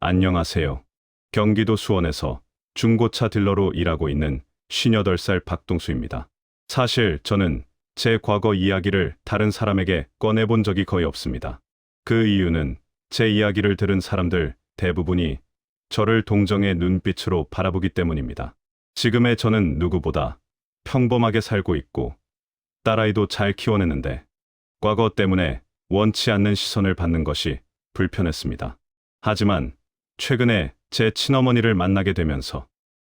안녕하세요. 경기도 수원에서 중고차 딜러로 일하고 있는 58살 박동수입니다. 사실 저는 제 과거 이야기를 다른 사람에게 꺼내본 적이 거의 없습니다. 그 이유는 제 이야기를 들은 사람들 대부분이 저를 동정의 눈빛으로 바라보기 때문입니다. 지금의 저는 누구보다 평범하게 살고 있고 딸아이도 잘 키워내는데 과거 때문에 원치 않는 시선을 받는 것이 불편했습니다. 하지만 최근에 제 친어머니를 만나게 되면서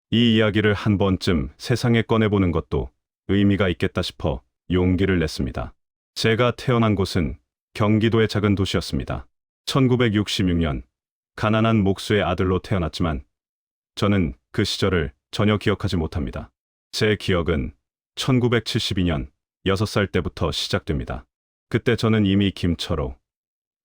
이 이야기를 한 번쯤 세상에 꺼내보는 것도 의미가 있겠다 싶어 용기를 냈습니다. 제가 태어난 곳은 경기도의 작은 도시였습니다. 1966년 가난한 목수의 아들로 태어났지만 저는 그 시절을 전혀 기억하지 못합니다. 제 기억은 1972년 6살 때부터 시작됩니다. 그때 저는 이미 김철호,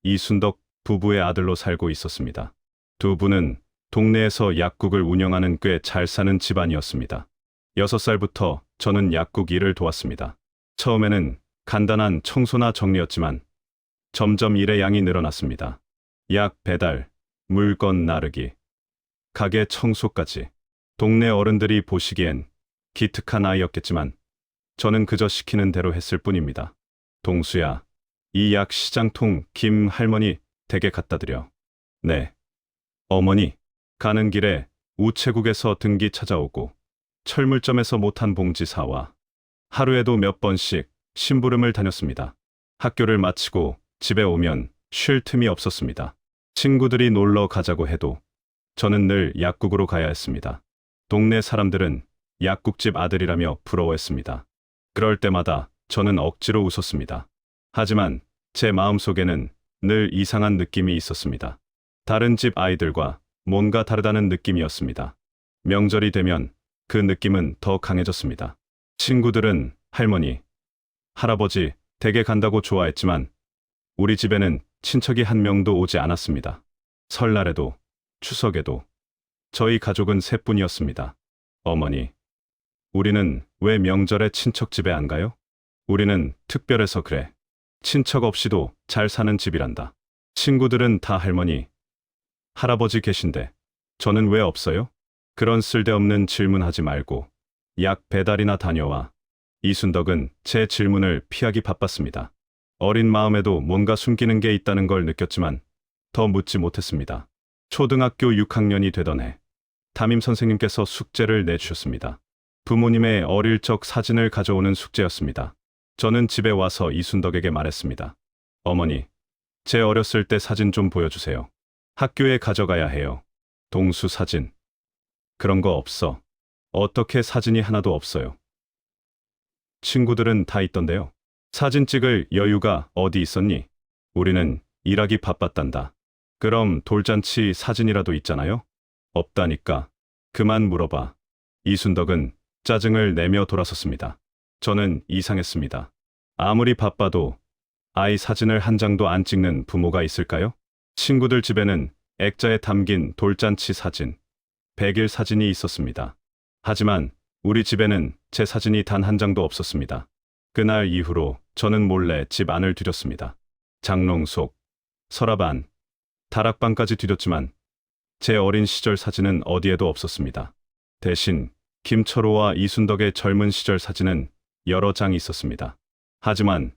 이순덕 부부의 아들로 살고 있었습니다. 두 분은 동네에서 약국을 운영하는 꽤 잘 사는 집안이었습니다. 6살부터 저는 약국 일을 도왔습니다. 처음에는 간단한 청소나 정리였지만 점점 일의 양이 늘어났습니다. 약 배달, 물건 나르기, 가게 청소까지. 동네 어른들이 보시기엔 기특한 아이였겠지만 저는 그저 시키는 대로 했을 뿐입니다. 동수야, 이 약 시장통 김 할머니 댁에 갖다 드려. 네. 어머니. 가는 길에 우체국에서 등기 찾아오고 철물점에서 못한 봉지 사와 하루에도 몇 번씩 심부름을 다녔습니다. 학교를 마치고 집에 오면 쉴 틈이 없었습니다. 친구들이 놀러 가자고 해도 저는 늘 약국으로 가야 했습니다. 동네 사람들은 약국집 아들이라며 부러워했습니다. 그럴 때마다 저는 억지로 웃었습니다. 하지만 제 마음속에는 늘 이상한 느낌이 있었습니다. 다른 집 아이들과 뭔가 다르다는 느낌이었습니다. 명절이 되면 그 느낌은 더 강해졌습니다. 친구들은 할머니, 할아버지 댁에 간다고 좋아했지만 우리 집에는 친척이 한 명도 오지 않았습니다. 설날에도 추석에도 저희 가족은 셋뿐이었습니다. 어머니, 우리는 왜 명절에 친척 집에 안 가요? 우리는 특별해서 그래. 친척 없이도 잘 사는 집이란다. 친구들은 다 할머니, 할아버지 계신데 저는 왜 없어요? 그런 쓸데없는 질문하지 말고 약 배달이나 다녀와. 이순덕은 제 질문을 피하기 바빴습니다. 어린 마음에도 뭔가 숨기는 게 있다는 걸 느꼈지만 더 묻지 못했습니다. 초등학교 6학년이 되던 해 담임 선생님께서 숙제를 내주셨습니다. 부모님의 어릴 적 사진을 가져오는 숙제였습니다. 저는 집에 와서 이순덕에게 말했습니다. 어머니, 제 어렸을 때 사진 좀 보여주세요. 학교에 가져가야 해요. 동수 사진. 그런 거 없어. 어떻게 사진이 하나도 없어요. 친구들은 다 있던데요. 사진 찍을 여유가 어디 있었니? 우리는 일하기 바빴단다. 그럼 돌잔치 사진이라도 있잖아요? 없다니까. 그만 물어봐. 이순덕은 짜증을 내며 돌아섰습니다. 저는 이상했습니다. 아무리 바빠도 아이 사진을 한 장도 안 찍는 부모가 있을까요? 친구들 집에는 액자에 담긴 돌잔치 사진, 100일 사진이 있었습니다. 하지만 우리 집에는 제 사진이 단 한 장도 없었습니다. 그날 이후로 저는 몰래 집 안을 뒤졌습니다. 장롱속, 서랍 안, 다락방까지 뒤졌지만 제 어린 시절 사진은 어디에도 없었습니다. 대신 김철호와 이순덕의 젊은 시절 사진은 여러 장 있었습니다. 하지만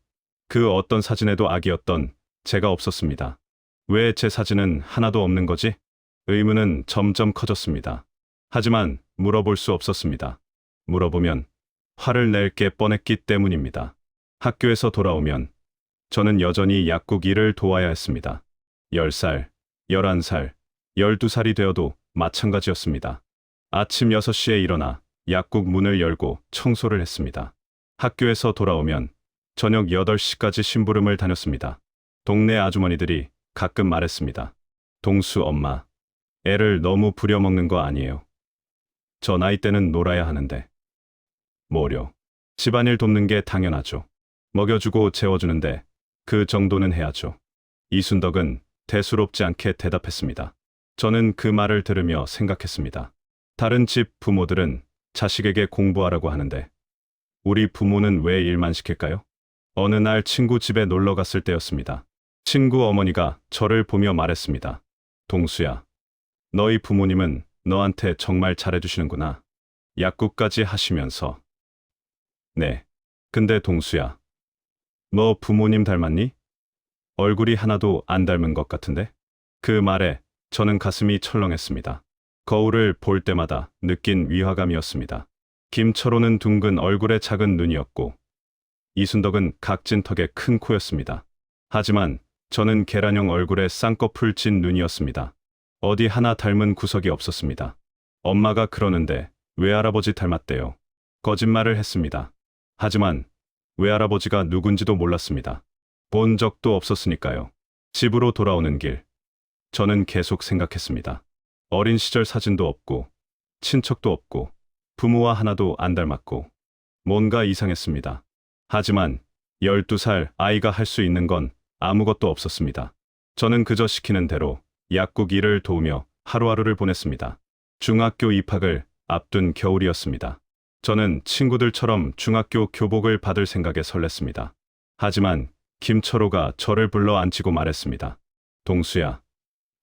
그 어떤 사진에도 아기였던 제가 없었습니다. 왜 제 사진은 하나도 없는 거지? 의문은 점점 커졌습니다. 하지만 물어볼 수 없었습니다. 물어보면 화를 낼 게 뻔했기 때문입니다. 학교에서 돌아오면 저는 여전히 약국 일을 도와야 했습니다. 10살, 11살, 12살이 되어도 마찬가지였습니다. 아침 6시에 일어나 약국 문을 열고 청소를 했습니다. 학교에서 돌아오면 저녁 8시까지 심부름을 다녔습니다. 동네 아주머니들이 가끔 말했습니다. 동수 엄마, 애를 너무 부려먹는 거 아니에요? 저 나이 때는 놀아야 하는데. 뭐려. 집안일 돕는 게 당연하죠. 먹여주고 재워주는데 그 정도는 해야죠. 이순덕은 대수롭지 않게 대답했습니다. 저는 그 말을 들으며 생각했습니다. 다른 집 부모들은 자식에게 공부하라고 하는데 우리 부모는 왜 일만 시킬까요? 어느 날 친구 집에 놀러 갔을 때였습니다. 친구 어머니가 저를 보며 말했습니다. 동수야, 너희 부모님은 너한테 정말 잘해주시는구나. 약국까지 하시면서. 네. 근데 동수야, 너 부모님 닮았니? 얼굴이 하나도 안 닮은 것 같은데? 그 말에 저는 가슴이 철렁했습니다. 거울을 볼 때마다 느낀 위화감이었습니다. 김철호는 둥근 얼굴에 작은 눈이었고, 이순덕은 각진 턱에 큰 코였습니다. 하지만 저는 계란형 얼굴에 쌍꺼풀 찐 눈이었습니다. 어디 하나 닮은 구석이 없었습니다. 엄마가 그러는데 외할아버지 닮았대요. 거짓말을 했습니다. 하지만 외할아버지가 누군지도 몰랐습니다. 본 적도 없었으니까요. 집으로 돌아오는 길, 저는 계속 생각했습니다. 어린 시절 사진도 없고, 친척도 없고, 부모와 하나도 안 닮았고, 뭔가 이상했습니다. 하지만 12살 아이가 할 수 있는 건 아무것도 없었습니다. 저는 그저 시키는 대로 약국 일을 도우며 하루하루를 보냈습니다. 중학교 입학을 앞둔 겨울이었습니다. 저는 친구들처럼 중학교 교복을 받을 생각에 설렜습니다. 하지만 김철호가 저를 불러 앉히고 말했습니다. 동수야,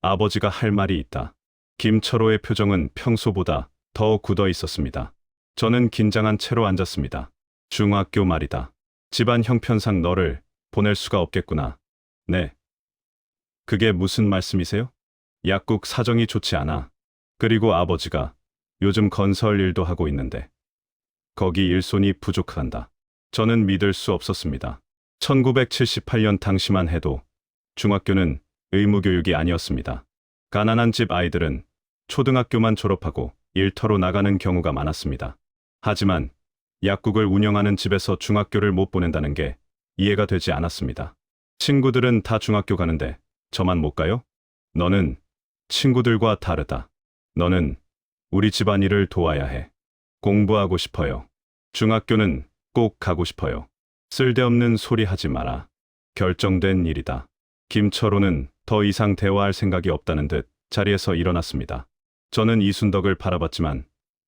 아버지가 할 말이 있다. 김철호의 표정은 평소보다 더 굳어 있었습니다. 저는 긴장한 채로 앉았습니다. 중학교 말이다. 집안 형편상 너를 보낼 수가 없겠구나. 네. 그게 무슨 말씀이세요? 약국 사정이 좋지 않아. 그리고 아버지가 요즘 건설 일도 하고 있는데 거기 일손이 부족한다. 저는 믿을 수 없었습니다. 1978년 당시만 해도 중학교는 의무교육이 아니었습니다. 가난한 집 아이들은 초등학교만 졸업하고 일터로 나가는 경우가 많았습니다. 하지만 약국을 운영하는 집에서 중학교를 못 보낸다는 게 이해가 되지 않았습니다. 친구들은 다 중학교 가는데 저만 못 가요? 너는 친구들과 다르다. 너는 우리 집안일을 도와야 해. 공부하고 싶어요. 중학교는 꼭 가고 싶어요. 쓸데없는 소리 하지 마라. 결정된 일이다. 김철호는 더 이상 대화할 생각이 없다는 듯 자리에서 일어났습니다. 저는 이순덕을 바라봤지만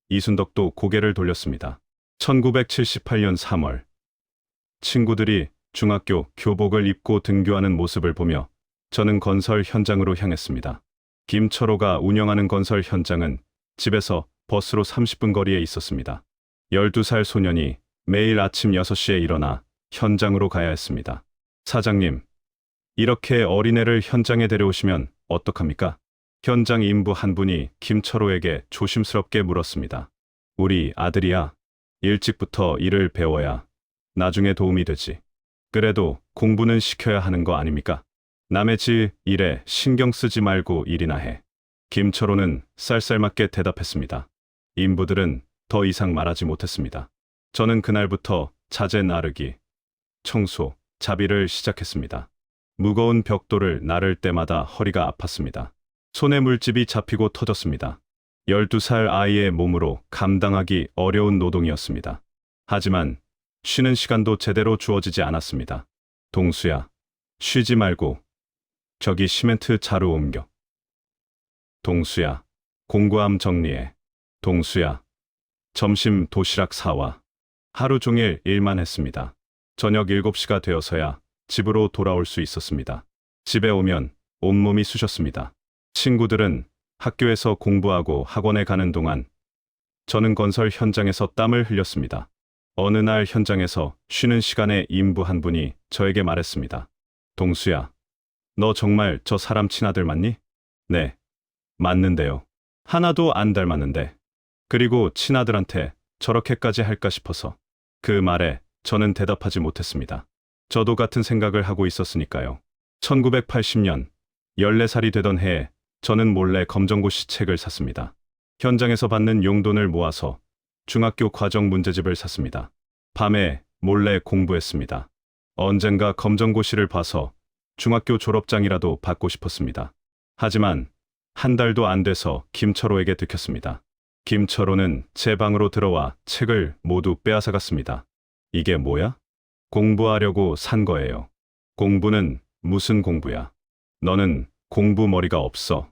이순덕도 고개를 돌렸습니다. 1978년 3월, 친구들이 중학교 교복을 입고 등교하는 모습을 보며 저는 건설 현장으로 향했습니다. 김철호가 운영하는 건설 현장은 집에서 버스로 30분 거리에 있었습니다. 12살 소년이 매일 아침 6시에 일어나 현장으로 가야 했습니다. 사장님, 이렇게 어린애를 현장에 데려오시면 어떡합니까? 현장 인부 한 분이 김철호에게 조심스럽게 물었습니다. 우리 아들이야. 일찍부터 일을 배워야 나중에 도움이 되지. 그래도 공부는 시켜야 하는 거 아닙니까? 남의 집 일에 신경 쓰지 말고 일이나 해. 김철호는 쌀쌀맞게 대답했습니다. 인부들은 더 이상 말하지 못했습니다. 저는 그날부터 자재 나르기, 청소, 자비를 시작했습니다. 무거운 벽돌을 나를 때마다 허리가 아팠습니다. 손에 물집이 잡히고 터졌습니다. 12살 아이의 몸으로 감당하기 어려운 노동이었습니다. 하지만 쉬는 시간도 제대로 주어지지 않았습니다. 동수야, 쉬지 말고 저기 시멘트 자루 옮겨. 동수야, 공구함 정리해. 동수야, 점심 도시락 사와. 하루 종일 일만 했습니다. 저녁 7시가 되어서야 집으로 돌아올 수 있었습니다. 집에 오면 온몸이 쑤셨습니다. 친구들은 학교에서 공부하고 학원에 가는 동안 저는 건설 현장에서 땀을 흘렸습니다. 어느 날 현장에서 쉬는 시간에 인부 한 분이 저에게 말했습니다. 동수야, 너 정말 저 사람 친아들 맞니? 네, 맞는데요. 하나도 안 닮았는데. 그리고 친아들한테 저렇게까지 할까 싶어서. 그 말에 저는 대답하지 못했습니다. 저도 같은 생각을 하고 있었으니까요. 1980년 14살이 되던 해에 저는 몰래 검정고시 책을 샀습니다. 현장에서 받는 용돈을 모아서 중학교 과정 문제집을 샀습니다. 밤에 몰래 공부했습니다. 언젠가 검정고시를 봐서 중학교 졸업장이라도 받고 싶었습니다. 하지만 한 달도 안 돼서 김철호에게 들켰습니다. 김철호는 제 방으로 들어와 책을 모두 빼앗아갔습니다. 이게 뭐야? 공부하려고 산 거예요. 공부는 무슨 공부야? 너는 공부 머리가 없어.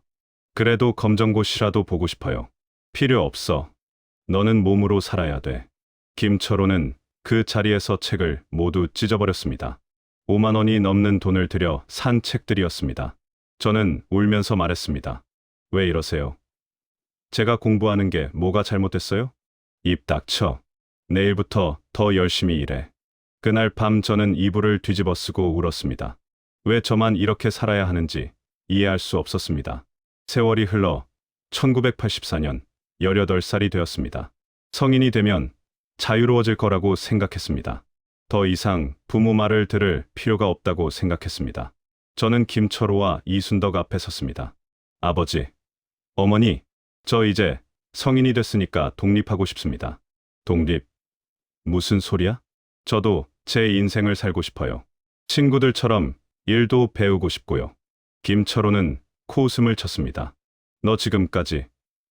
그래도 검정고시라도 보고 싶어요. 필요 없어. 너는 몸으로 살아야 돼. 김철호는 그 자리에서 책을 모두 찢어버렸습니다. 5만 원이 넘는 돈을 들여 산 책들이었습니다. 저는 울면서 말했습니다. 왜 이러세요? 제가 공부하는 게 뭐가 잘못됐어요? 입 닥쳐. 내일부터 더 열심히 일해. 그날 밤 저는 이불을 뒤집어 쓰고 울었습니다. 왜 저만 이렇게 살아야 하는지 이해할 수 없었습니다. 세월이 흘러 1984년 18살이 되었습니다. 성인이 되면 자유로워질 거라고 생각했습니다. 더 이상 부모 말을 들을 필요가 없다고 생각했습니다. 저는 김철호와 이순덕 앞에 섰습니다. 아버지, 어머니, 저 이제 성인이 됐으니까 독립하고 싶습니다. 독립? 무슨 소리야? 저도 제 인생을 살고 싶어요. 친구들처럼 일도 배우고 싶고요. 김철호는 코웃음을 쳤습니다. 너 지금까지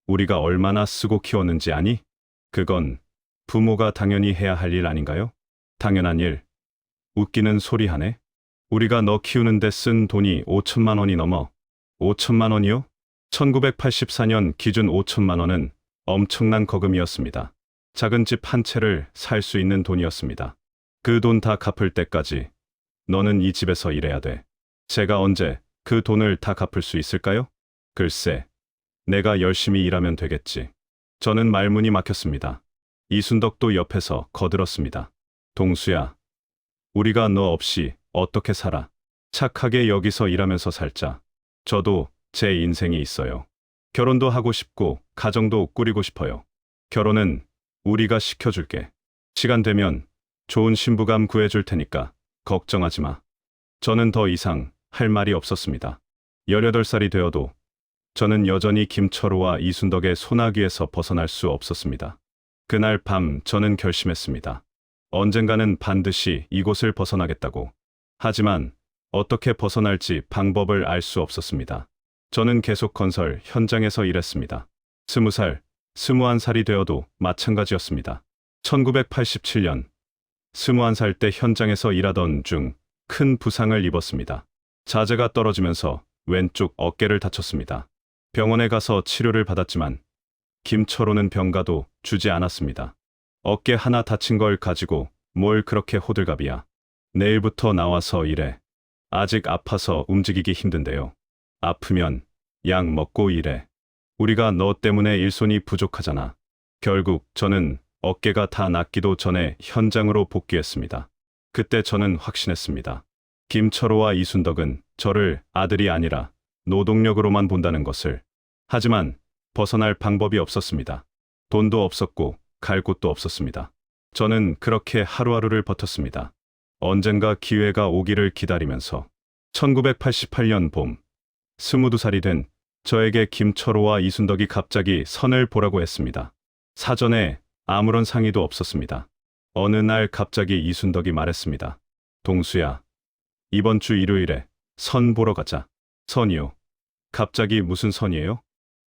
우리가 얼마나 쓰고 키웠는지 아니? 그건 부모가 당연히 해야 할 일 아닌가요? 당연한 일. 웃기는 소리 하네. 우리가 너 키우는데 쓴 돈이 5천만 원이 넘어. 5천만 원이요? 1984년 기준 5천만 원은 엄청난 거금이었습니다. 작은 집 한 채를 살 수 있는 돈이었습니다. 그 돈 다 갚을 때까지 너는 이 집에서 일해야 돼. 제가 언제 그 돈을 다 갚을 수 있을까요? 글쎄, 내가 열심히 일하면 되겠지. 저는 말문이 막혔습니다. 이순덕도 옆에서 거들었습니다. 동수야, 우리가 너 없이 어떻게 살아? 착하게 여기서 일하면서 살자. 저도 제 인생이 있어요. 결혼도 하고 싶고 가정도 꾸리고 싶어요. 결혼은 우리가 시켜줄게. 시간 되면 좋은 신부감 구해줄 테니까 걱정하지 마. 저는 더 이상 할 말이 없었습니다. 18살이 되어도 저는 여전히 김철호와 이순덕의 소나기에서 벗어날 수 없었습니다. 그날 밤 저는 결심했습니다. 언젠가는 반드시 이곳을 벗어나겠다고. 하지만 어떻게 벗어날지 방법을 알 수 없었습니다. 저는 계속 건설 현장에서 일했습니다. 20살, 21살이 되어도 마찬가지였습니다. 1987년, 21살 때 현장에서 일하던 중 큰 부상을 입었습니다. 자재가 떨어지면서 왼쪽 어깨를 다쳤습니다. 병원에 가서 치료를 받았지만 김철호는 병가도 주지 않았습니다. 어깨 하나 다친 걸 가지고 뭘 그렇게 호들갑이야. 내일부터 나와서 일해. 아직 아파서 움직이기 힘든데요. 아프면 약 먹고 일해. 우리가 너 때문에 일손이 부족하잖아. 결국 저는 어깨가 다 낫기도 전에 현장으로 복귀했습니다. 그때 저는 확신했습니다. 김철호와 이순덕은 저를 아들이 아니라 노동력으로만 본다는 것을. 하지만 벗어날 방법이 없었습니다. 돈도 없었고 갈 곳도 없었습니다. 저는 그렇게 하루하루를 버텼습니다. 언젠가 기회가 오기를 기다리면서 1988년 봄 22살이 된 저에게 김철호와 이순덕이 갑자기 선을 보라고 했습니다. 사전에 아무런 상의도 없었습니다. 어느 날 갑자기 이순덕이 말했습니다. 동수야, 이번 주 일요일에 선 보러 가자. 선이요? 갑자기 무슨 선이에요?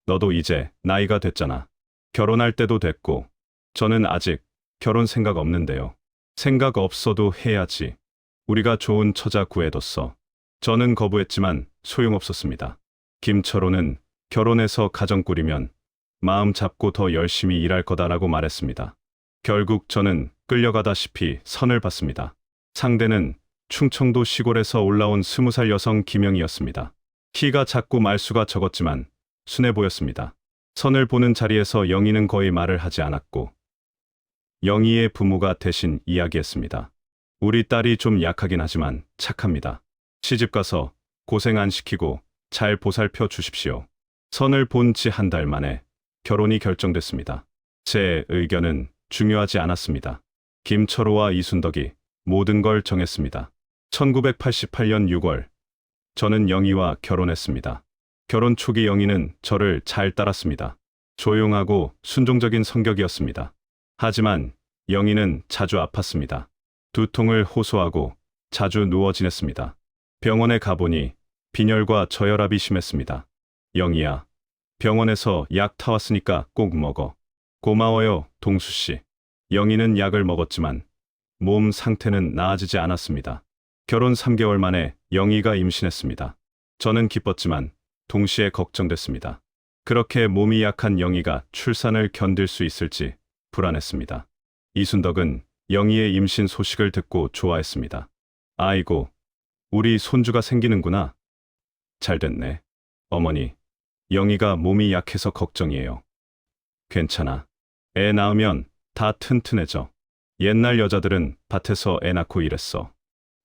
너도 이제 나이가 됐잖아. 결혼할 때도 됐고 저는 아직 결혼 생각 없는데요. 생각 없어도 해야지. 우리가 좋은 처자 구해뒀어. 저는 거부했지만 소용없었습니다. 김철호는 결혼해서 가정 꾸리면 마음 잡고 더 열심히 일할 거다라고 말했습니다. 결국 저는 끌려가다시피 선을 봤습니다. 상대는 충청도 시골에서 올라온 20살 여성 김영희였습니다. 키가 작고 말수가 적었지만 순해 보였습니다. 선을 보는 자리에서 영희는 거의 말을 하지 않았고 영희의 부모가 대신 이야기했습니다. 우리 딸이 좀 약하긴 하지만 착합니다. 시집가서 고생 안 시키고 잘 보살펴 주십시오. 선을 본 지 한 달 만에 결혼이 결정됐습니다. 제 의견은 중요하지 않았습니다. 김철호와 이순덕이 모든 걸 정했습니다. 1988년 6월, 저는 영희와 결혼했습니다. 결혼 초기 영희는 저를 잘 따랐습니다. 조용하고 순종적인 성격이었습니다. 하지만 영희는 자주 아팠습니다. 두통을 호소하고 자주 누워 지냈습니다. 병원에 가보니 빈혈과 저혈압이 심했습니다. 영희야, 병원에서 약 타왔으니까 꼭 먹어. 고마워요, 동수씨. 영희는 약을 먹었지만 몸 상태는 나아지지 않았습니다. 결혼 3개월 만에 영희가 임신했습니다. 저는 기뻤지만 동시에 걱정됐습니다. 그렇게 몸이 약한 영희가 출산을 견딜 수 있을지 불안했습니다. 이순덕은 영희의 임신 소식을 듣고 좋아했습니다. 아이고, 우리 손주가 생기는구나. 잘 됐네. 어머니, 영희가 몸이 약해서 걱정이에요. 괜찮아. 애 낳으면 다 튼튼해져. 옛날 여자들은 밭에서 애 낳고 일했어.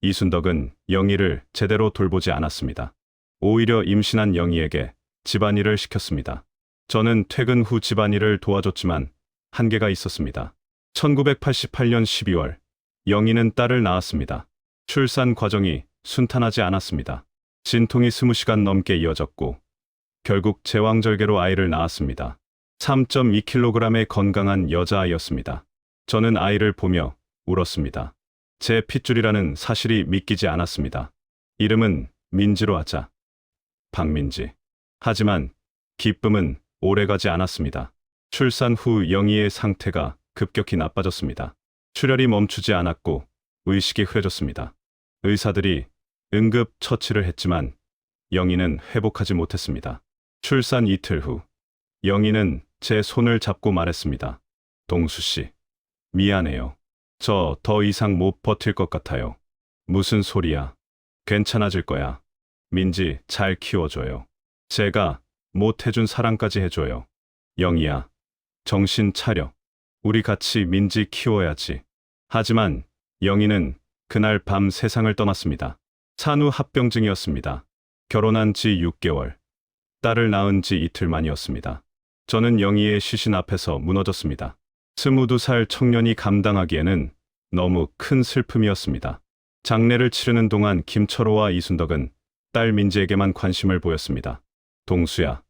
이순덕은 영희를 제대로 돌보지 않았습니다. 오히려 임신한 영희에게 집안일을 시켰습니다. 저는 퇴근 후 집안일을 도와줬지만 한계가 있었습니다. 1988년 12월, 영희는 딸을 낳았습니다. 출산 과정이 순탄하지 않았습니다. 진통이 20시간 넘게 이어졌고, 결국 제왕절개로 아이를 낳았습니다. 3.2kg의 건강한 여자아이였습니다. 저는 아이를 보며 울었습니다. 제 핏줄이라는 사실이 믿기지 않았습니다. 이름은 민지로 하자. 박민지. 하지만 기쁨은 오래가지 않았습니다. 출산 후 영희의 상태가 급격히 나빠졌습니다. 출혈이 멈추지 않았고 의식이 흐려졌습니다. 의사들이 응급 처치를 했지만 영희는 회복하지 못했습니다. 출산 이틀 후 영희는 제 손을 잡고 말했습니다. 동수 씨, 미안해요. 저 더 이상 못 버틸 것 같아요. 무슨 소리야. 괜찮아질 거야. 민지 잘 키워줘요. 제가 못 해준 사랑까지 해줘요. 영희야, 정신 차려. 우리 같이 민지 키워야지. 하지만 영희는 그날 밤 세상을 떠났습니다. 산후 합병증이었습니다. 결혼한 지 6개월, 딸을 낳은 지 이틀 만이었습니다. 저는 영희의 시신 앞에서 무너졌습니다. 22살 청년이 감당하기에는 너무 큰 슬픔이었습니다. 장례를 치르는 동안 김철호와 이순덕은 딸 민지에게만 관심을 보였습니다. 동수야,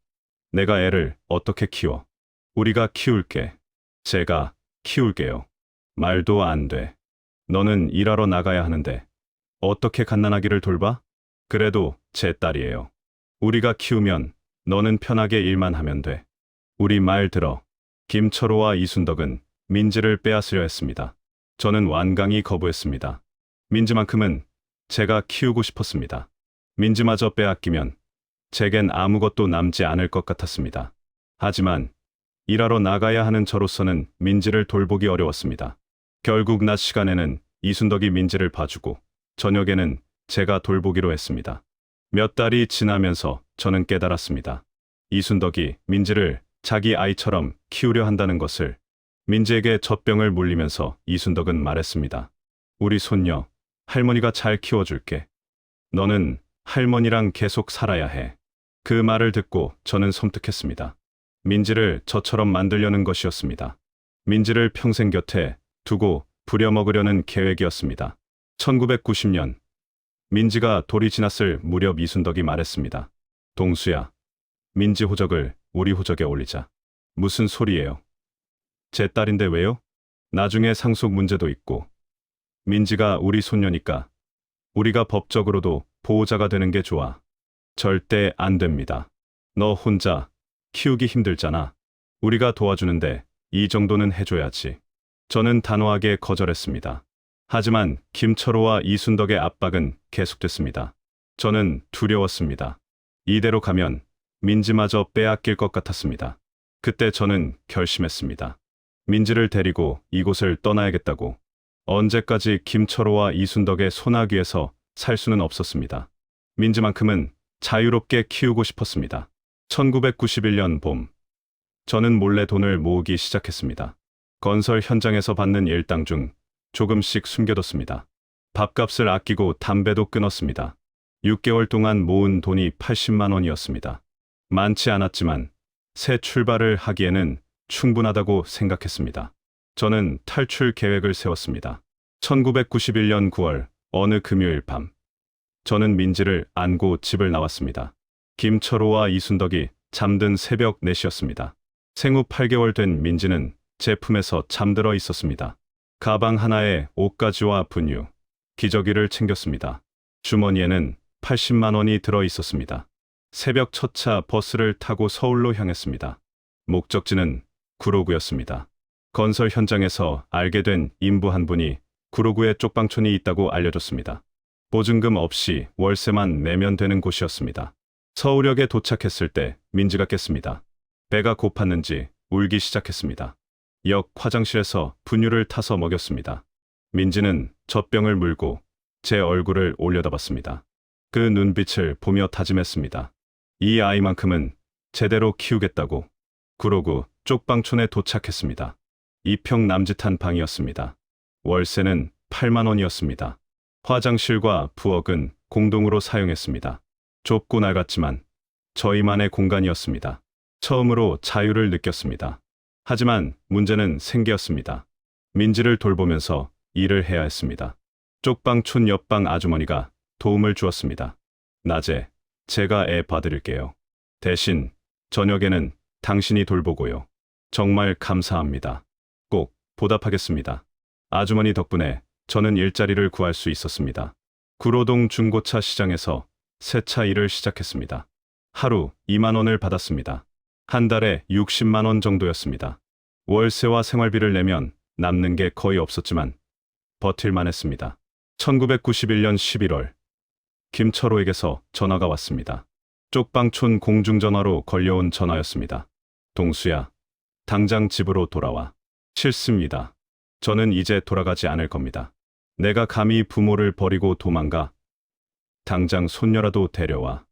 내가 애를 어떻게 키워? 우리가 키울게. 제가 키울게요. 말도 안 돼. 너는 일하러 나가야 하는데 어떻게 갓난아기를 돌봐? 그래도 제 딸이에요. 우리가 키우면 너는 편하게 일만 하면 돼. 우리 말 들어. 김철호와 이순덕은 민지를 빼앗으려 했습니다. 저는 완강히 거부했습니다. 민지만큼은 제가 키우고 싶었습니다. 민지마저 빼앗기면 제겐 아무것도 남지 않을 것 같았습니다. 하지만 일하러 나가야 하는 저로서는 민지를 돌보기 어려웠습니다. 결국 낮 시간에는 이순덕이 민지를 봐주고 저녁에는 제가 돌보기로 했습니다. 몇 달이 지나면서 저는 깨달았습니다. 이순덕이 민지를 자기 아이처럼 키우려 한다는 것을. 민지에게 젖병을 물리면서 이순덕은 말했습니다. 우리 손녀, 할머니가 잘 키워줄게. 너는 할머니랑 계속 살아야 해. 그 말을 듣고 저는 섬뜩했습니다. 민지를 저처럼 만들려는 것이었습니다. 민지를 평생 곁에 두고 부려먹으려는 계획이었습니다. 1990년, 민지가 돌이 지났을 무렵 이순덕이 말했습니다. 동수야, 민지 호적을 우리 호적에 올리자. 무슨 소리예요? 제 딸인데 왜요? 나중에 상속 문제도 있고. 민지가 우리 손녀니까 우리가 법적으로도 보호자가 되는 게 좋아. 절대 안 됩니다. 너 혼자 키우기 힘들잖아. 우리가 도와주는데 이 정도는 해줘야지. 저는 단호하게 거절했습니다. 하지만 김철호와 이순덕의 압박은 계속됐습니다. 저는 두려웠습니다. 이대로 가면 민지마저 빼앗길 것 같았습니다. 그때 저는 결심했습니다. 민지를 데리고 이곳을 떠나야겠다고. 언제까지 김철호와 이순덕의 손아귀에서 살 수는 없었습니다. 민지만큼은 자유롭게 키우고 싶었습니다. 1991년 봄, 저는 몰래 돈을 모으기 시작했습니다. 건설 현장에서 받는 일당 중 조금씩 숨겨뒀습니다. 밥값을 아끼고 담배도 끊었습니다. 6개월 동안 모은 돈이 80만 원이었습니다. 많지 않았지만 새 출발을 하기에는 충분하다고 생각했습니다. 저는 탈출 계획을 세웠습니다. 1991년 9월 어느 금요일 밤, 저는 민지를 안고 집을 나왔습니다. 김철호와 이순덕이 잠든 새벽 4시였습니다. 생후 8개월 된 민지는 제 품에서 잠들어 있었습니다. 가방 하나에 옷가지와 분유, 기저귀를 챙겼습니다. 주머니에는 80만 원이 들어 있었습니다. 새벽 첫 차 버스를 타고 서울로 향했습니다. 목적지는 구로구였습니다. 건설 현장에서 알게 된 인부 한 분이 구로구에 쪽방촌이 있다고 알려줬습니다. 보증금 없이 월세만 내면 되는 곳이었습니다. 서울역에 도착했을 때 민지가 깼습니다. 배가 고팠는지 울기 시작했습니다. 역 화장실에서 분유를 타서 먹였습니다. 민지는 젖병을 물고 제 얼굴을 올려다봤습니다. 그 눈빛을 보며 다짐했습니다. 이 아이만큼은 제대로 키우겠다고. 구로구 쪽방촌에 도착했습니다. 2평 남짓한 방이었습니다. 월세는 8만 원이었습니다. 화장실과 부엌은 공동으로 사용했습니다. 좁고 낡았지만 저희만의 공간이었습니다. 처음으로 자유를 느꼈습니다. 하지만 문제는 생겼습니다. 민지를 돌보면서 일을 해야 했습니다. 쪽방촌 옆방 아주머니가 도움을 주었습니다. 낮에 제가 애 봐드릴게요. 대신 저녁에는 당신이 돌보고요. 정말 감사합니다. 꼭 보답하겠습니다. 아주머니 덕분에 저는 일자리를 구할 수 있었습니다. 구로동 중고차 시장에서 새 차 일을 시작했습니다. 하루 2만 원을 받았습니다. 한 달에 60만 원 정도였습니다. 월세와 생활비를 내면 남는 게 거의 없었지만 버틸만 했습니다. 1991년 11월 김철호에게서 전화가 왔습니다. 쪽방촌 공중전화로 걸려온 전화였습니다. 동수야, 당장 집으로 돌아와. 싫습니다. 저는 이제 돌아가지 않을 겁니다. 내가 감히 부모를 버리고 도망가? 당장 손녀라도 데려와.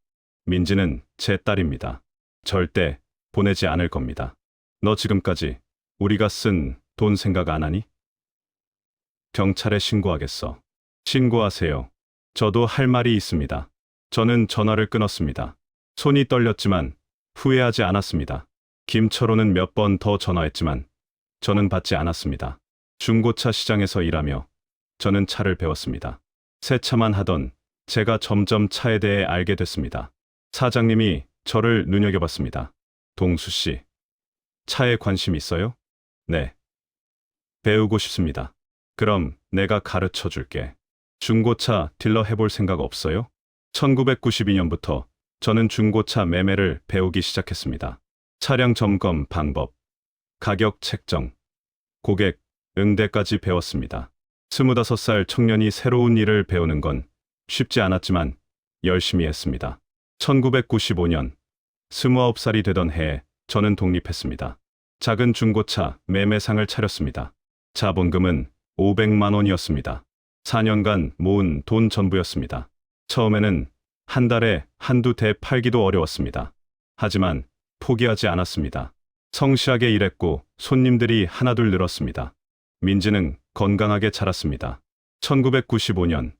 민지는 제 딸입니다. 절대 보내지 않을 겁니다. 너 지금까지 우리가 쓴 돈 생각 안 하니? 경찰에 신고하겠어. 신고하세요. 저도 할 말이 있습니다. 저는 전화를 끊었습니다. 손이 떨렸지만 후회하지 않았습니다. 김철호는 몇 번 더 전화했지만 저는 받지 않았습니다. 중고차 시장에서 일하며 저는 차를 배웠습니다. 새 차만 하던 제가 점점 차에 대해 알게 됐습니다. 사장님이 저를 눈여겨봤습니다. 동수 씨, 차에 관심 있어요? 네. 배우고 싶습니다. 그럼 내가 가르쳐 줄게. 중고차 딜러 해볼 생각 없어요? 1992년부터 저는 중고차 매매를 배우기 시작했습니다. 차량 점검 방법, 가격 책정, 고객 응대까지 배웠습니다. 25살 청년이 새로운 일을 배우는 건 쉽지 않았지만 열심히 했습니다. 1995년 29살이 되던 해에 저는 독립했습니다. 작은 중고차 매매상을 차렸습니다. 자본금은 500만 원이었습니다. 4년간 모은 돈 전부였습니다. 처음에는 한 달에 한두 대 팔기도 어려웠습니다. 하지만 포기하지 않았습니다. 성실하게 일했고 손님들이 하나둘 늘었습니다. 민지는 건강하게 자랐습니다. 1995년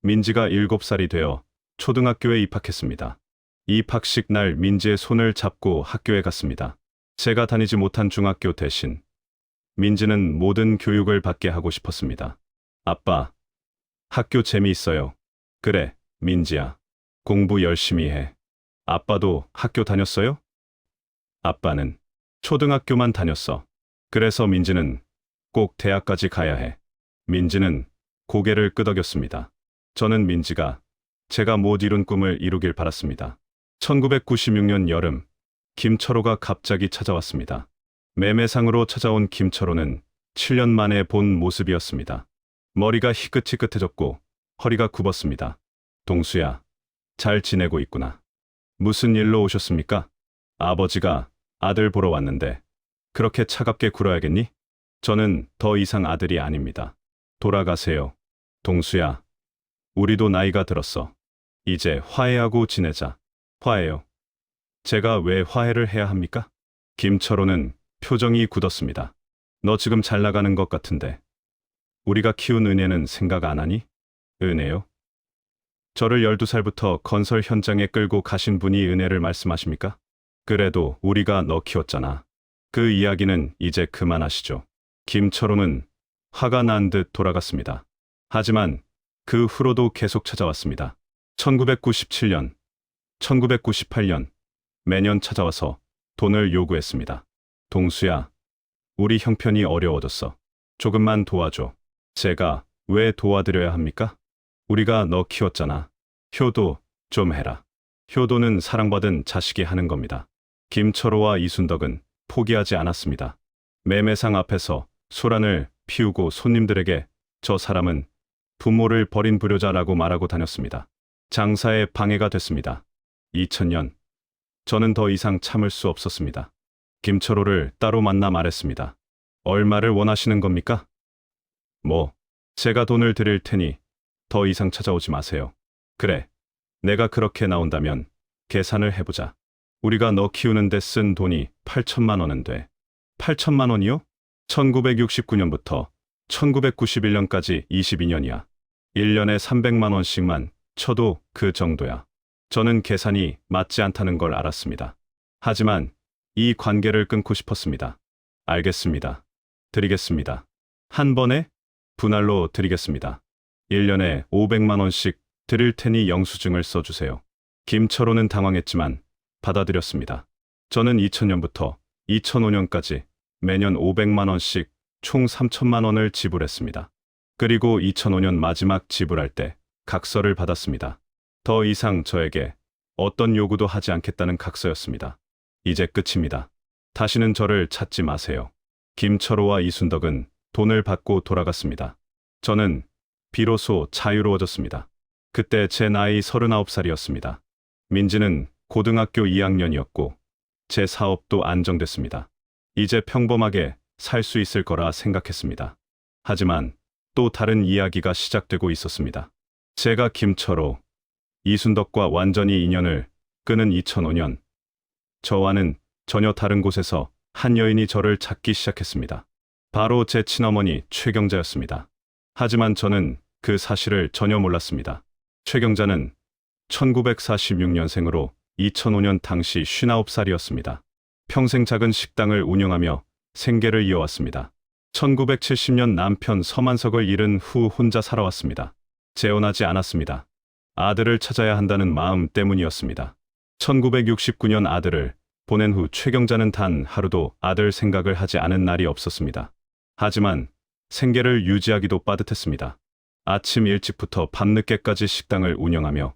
민지가 7살이 되어 초등학교에 입학했습니다. 입학식 날 민지의 손을 잡고 학교에 갔습니다. 제가 다니지 못한 중학교 대신 민지는 모든 교육을 받게 하고 싶었습니다. 아빠, 학교 재미있어요. 그래, 민지야. 공부 열심히 해. 아빠도 학교 다녔어요? 아빠는 초등학교만 다녔어. 그래서 민지는 꼭 대학까지 가야 해. 민지는 고개를 끄덕였습니다. 저는 민지가 제가 못 이룬 꿈을 이루길 바랐습니다. 1996년 여름, 김철호가 갑자기 찾아왔습니다. 매매상으로 찾아온 김철호는 7년 만에 본 모습이었습니다. 머리가 희끗희끗해졌고 허리가 굽었습니다. 동수야, 잘 지내고 있구나. 무슨 일로 오셨습니까? 아버지가 아들 보러 왔는데 그렇게 차갑게 굴어야겠니? 저는 더 이상 아들이 아닙니다. 돌아가세요. 동수야, 우리도 나이가 들었어. 이제 화해하고 지내자. 화해요. 제가 왜 화해를 해야 합니까? 김철호는 표정이 굳었습니다. 너 지금 잘 나가는 것 같은데 우리가 키운 은혜는 생각 안 하니? 은혜요? 저를 12살부터 건설 현장에 끌고 가신 분이 은혜를 말씀하십니까? 그래도 우리가 너 키웠잖아. 그 이야기는 이제 그만하시죠. 김철호는 화가 난 듯 돌아갔습니다. 하지만 그 후로도 계속 찾아왔습니다. 1997년, 1998년 매년 찾아와서 돈을 요구했습니다. 동수야, 우리 형편이 어려워졌어. 조금만 도와줘. 제가 왜 도와드려야 합니까? 우리가 너 키웠잖아. 효도 좀 해라. 효도는 사랑받은 자식이 하는 겁니다. 김철호와 이순덕은 포기하지 않았습니다. 매매상 앞에서 소란을 피우고 손님들에게 저 사람은 부모를 버린 불효자라고 말하고 다녔습니다. 장사에 방해가 됐습니다. 2000년, 저는 더 이상 참을 수 없었습니다. 김철호를 따로 만나 말했습니다. 얼마를 원하시는 겁니까? 제가 돈을 드릴 테니 더 이상 찾아오지 마세요. 그래, 내가 그렇게 나온다면 계산을 해보자. 우리가 너 키우는데 쓴 돈이 8천만 원은 돼. 8천만 원이요? 1969년부터 1991년까지 22년이야. 1년에 300만 원씩만 쳐도 그 정도야. 저는 계산이 맞지 않다는 걸 알았습니다. 하지만 이 관계를 끊고 싶었습니다. 알겠습니다. 드리겠습니다. 한 번에 분할로 드리겠습니다. 1년에 500만 원씩 드릴 테니 영수증을 써주세요. 김철호는 당황했지만 받아들였습니다. 저는 2000년부터 2005년까지 매년 500만 원씩 총 3천만 원을 지불했습니다. 그리고 2005년 마지막 지불할 때 각서를 받았습니다. 더 이상 저에게 어떤 요구도 하지 않겠다는 각서였습니다. 이제 끝입니다. 다시는 저를 찾지 마세요. 김철호와 이순덕은 돈을 받고 돌아갔습니다. 저는 비로소 자유로워졌습니다. 그때 제 나이 39살이었습니다. 민지는 고등학교 2학년이었고 제 사업도 안정됐습니다. 이제 평범하게 살 수 있을 거라 생각했습니다. 하지만 또 다른 이야기가 시작되고 있었습니다. 제가 김철호, 이순덕과 완전히 인연을 끊은 2005년, 저와는 전혀 다른 곳에서 한 여인이 저를 찾기 시작했습니다. 바로 제 친어머니 최경자였습니다. 하지만 저는 그 사실을 전혀 몰랐습니다. 최경자는 1946년생으로 2005년 당시 59살이었습니다. 평생 작은 식당을 운영하며 생계를 이어왔습니다. 1970년 남편 서만석을 잃은 후 혼자 살아왔습니다. 재혼하지 않았습니다. 아들을 찾아야 한다는 마음 때문이었습니다. 1969년 아들을 보낸 후 최경자는 단 하루도 아들 생각을 하지 않은 날이 없었습니다. 하지만 생계를 유지하기도 빠듯했습니다. 아침 일찍부터 밤늦게까지 식당을 운영하며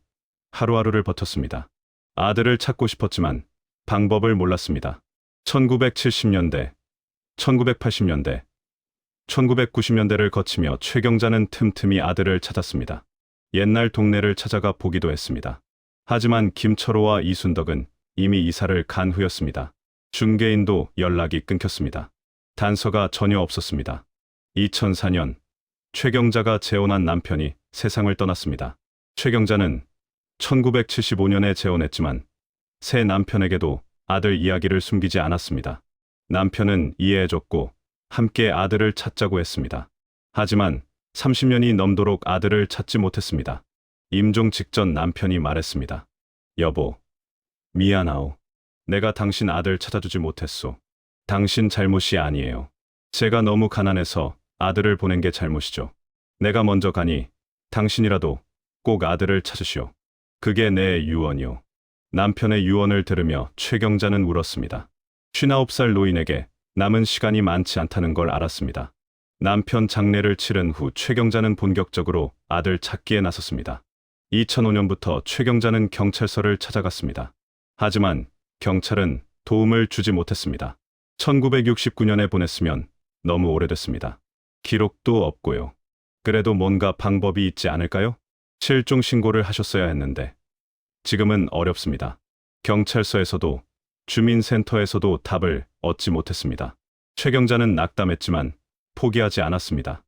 하루하루를 버텼습니다. 아들을 찾고 싶었지만 방법을 몰랐습니다. 1970년대, 1980년대, 1990년대를 거치며 최경자는 틈틈이 아들을 찾았습니다. 옛날 동네를 찾아가 보기도 했습니다. 하지만 김철호와 이순덕은 이미 이사를 간 후였습니다. 중개인도 연락이 끊겼습니다. 단서가 전혀 없었습니다. 2004년 최경자가 재혼한 남편이 세상을 떠났습니다. 최경자는 1975년에 재혼했지만 새 남편에게도 아들 이야기를 숨기지 않았습니다. 남편은 이해해줬고 함께 아들을 찾자고 했습니다. 하지만 30년이 넘도록 아들을 찾지 못했습니다. 임종 직전 남편이 말했습니다. 여보, 미안하오. 내가 당신 아들 찾아주지 못했소. 당신 잘못이 아니에요. 제가 너무 가난해서 아들을 보낸 게 잘못이죠. 내가 먼저 가니 당신이라도 꼭 아들을 찾으시오. 그게 내 유언이오. 남편의 유언을 들으며 최경자는 울었습니다. 59살 노인에게 남은 시간이 많지 않다는 걸 알았습니다. 남편 장례를 치른 후 최경자는 본격적으로 아들 찾기에 나섰습니다. 2005년부터 최경자는 경찰서를 찾아갔습니다. 하지만 경찰은 도움을 주지 못했습니다. 1969년에 보냈으면 너무 오래됐습니다. 기록도 없고요. 그래도 뭔가 방법이 있지 않을까요? 실종 신고를 하셨어야 했는데 지금은 어렵습니다. 경찰서에서도 주민센터에서도 답을 얻지 못했습니다. 최경자는 낙담했지만 포기하지 않았습니다.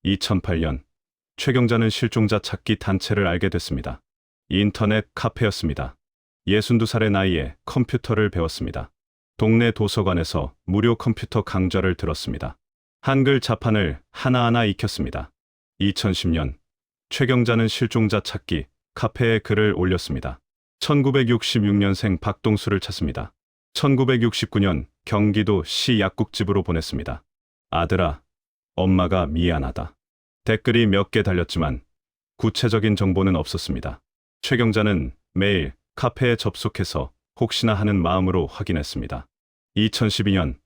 2008년 최경자는 실종자 찾기 단체를 알게 됐습니다. 인터넷 카페였습니다. 62살의 나이에 컴퓨터를 배웠습니다. 동네 도서관에서 무료 컴퓨터 강좌를 들었습니다. 한글 자판을 하나하나 익혔습니다. 2010년 최경자는 실종자 찾기 카페에 글을 올렸습니다. 1966년생 박동수를 찾습니다. 1969년 경기도시 약국집으로 보냈습니다. 아들아, 엄마가 미안하다. 댓글이 몇 개 달렸지만 구체적인 정보는 없었습니다. 최경자는 매일 카페에 접속해서 혹시나 하는 마음으로 확인했습니다. 2012년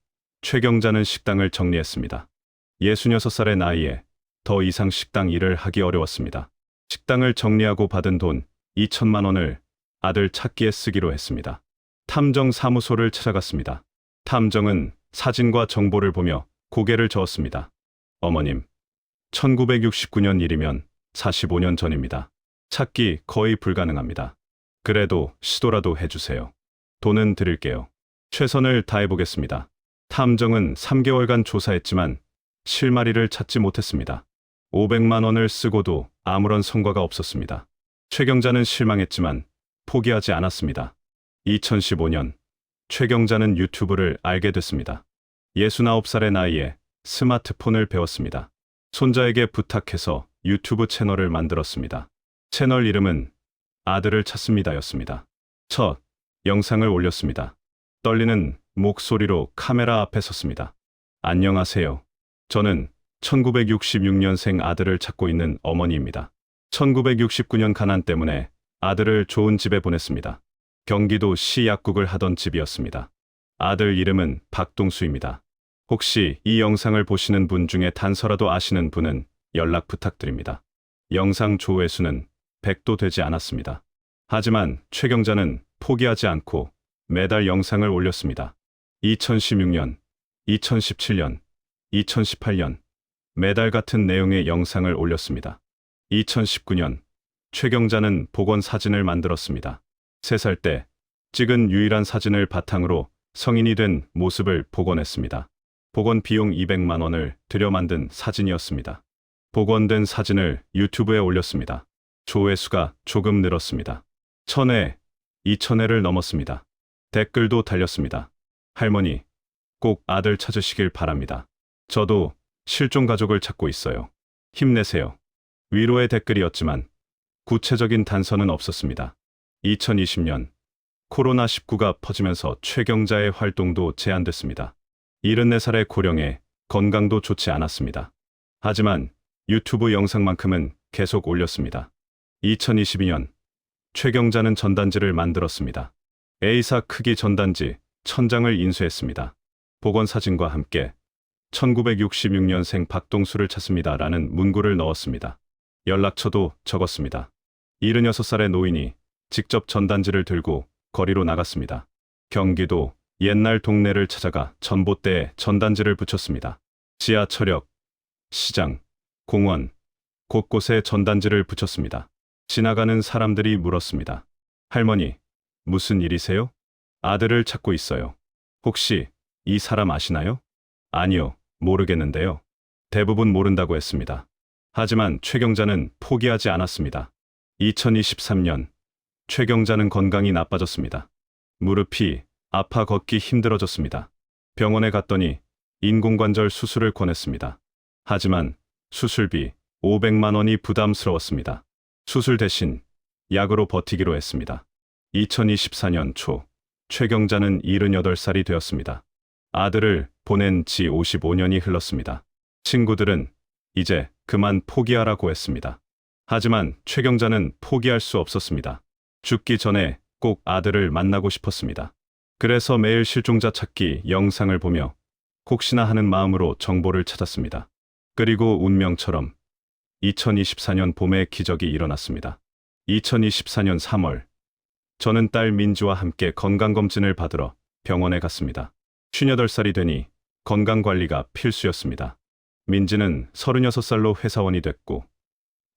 최경자는 식당을 정리했습니다. 66살의 나이에 더 이상 식당 일을 하기 어려웠습니다. 식당을 정리하고 받은 돈 2천만 원을 아들 찾기에 쓰기로 했습니다. 탐정 사무소를 찾아갔습니다. 탐정은 사진과 정보를 보며 고개를 저었습니다. 어머님, 1969년 일이면 45년 전입니다. 찾기 거의 불가능합니다. 그래도 시도라도 해주세요. 돈은 드릴게요. 최선을 다해보겠습니다. 탐정은 3개월간 조사했지만 실마리를 찾지 못했습니다. 500만 원을 쓰고도 아무런 성과가 없었습니다. 최경자는 실망했지만 포기하지 않았습니다. 2015년 최경자는 유튜브를 알게 됐습니다. 69살의 나이에 스마트폰을 배웠습니다. 손자에게 부탁해서 유튜브 채널을 만들었습니다. 채널 이름은 아들을 찾습니다였습니다. 첫 영상을 올렸습니다. 떨리는 목소리로 카메라 앞에 섰습니다. 안녕하세요. 저는 1966년생 아들을 찾고 있는 어머니입니다. 1969년 가난 때문에 아들을 좋은 집에 보냈습니다. 경기도 시 약국을 하던 집이었습니다. 아들 이름은 박동수입니다. 혹시 이 영상을 보시는 분 중에 단서라도 아시는 분은 연락 부탁드립니다. 영상 조회수는 100도 되지 않았습니다. 하지만 최경자는 포기하지 않고 매달 영상을 올렸습니다. 2016년, 2017년, 2018년 매달 같은 내용의 영상을 올렸습니다. 2019년 최경자는 복원 사진을 만들었습니다. 3살 때 찍은 유일한 사진을 바탕으로 성인이 된 모습을 복원했습니다. 복원 비용 200만 원을 들여 만든 사진이었습니다. 복원된 사진을 유튜브에 올렸습니다. 조회수가 조금 늘었습니다. 1000회, 2000회를 넘었습니다. 댓글도 달렸습니다. 할머니, 꼭 아들 찾으시길 바랍니다. 저도 실종 가족을 찾고 있어요. 힘내세요. 위로의 댓글이었지만 구체적인 단서는 없었습니다. 2020년 코로나19가 퍼지면서 최경자의 활동도 제한됐습니다. 74살의 고령에 건강도 좋지 않았습니다. 하지만 유튜브 영상만큼은 계속 올렸습니다. 2022년 최경자는 전단지를 만들었습니다. A사 크기 전단지 1000장을 인쇄했습니다. 복원 사진과 함께 1966년생 박동수를 찾습니다라는 문구를 넣었습니다. 연락처도 적었습니다. 76살의 노인이 직접 전단지를 들고 거리로 나갔습니다. 경기도 옛날 동네를 찾아가 전봇대에 전단지를 붙였습니다. 지하철역, 시장, 공원, 곳곳에 전단지를 붙였습니다. 지나가는 사람들이 물었습니다. 할머니, 무슨 일이세요? 아들을 찾고 있어요. 혹시 이 사람 아시나요? 아니요, 모르겠는데요. 대부분 모른다고 했습니다. 하지만 최경자는 포기하지 않았습니다. 2023년 최경자는 건강이 나빠졌습니다. 무릎이 아파 걷기 힘들어졌습니다. 병원에 갔더니 인공관절 수술을 권했습니다. 하지만 수술비 500만 원이 부담스러웠습니다. 수술 대신 약으로 버티기로 했습니다. 2024년 초 최경자는 78살이 되었습니다. 아들을 보낸 지 55년이 흘렀습니다. 친구들은 이제 그만 포기하라고 했습니다. 하지만 최경자는 포기할 수 없었습니다. 죽기 전에 꼭 아들을 만나고 싶었습니다. 그래서 매일 실종자 찾기 영상을 보며 혹시나 하는 마음으로 정보를 찾았습니다. 그리고 운명처럼 2024년 봄에 기적이 일어났습니다. 2024년 3월 저는 딸 민지와 함께 건강검진을 받으러 병원에 갔습니다. 58살이 되니 건강관리가 필수였습니다. 민지는 36살로 회사원이 됐고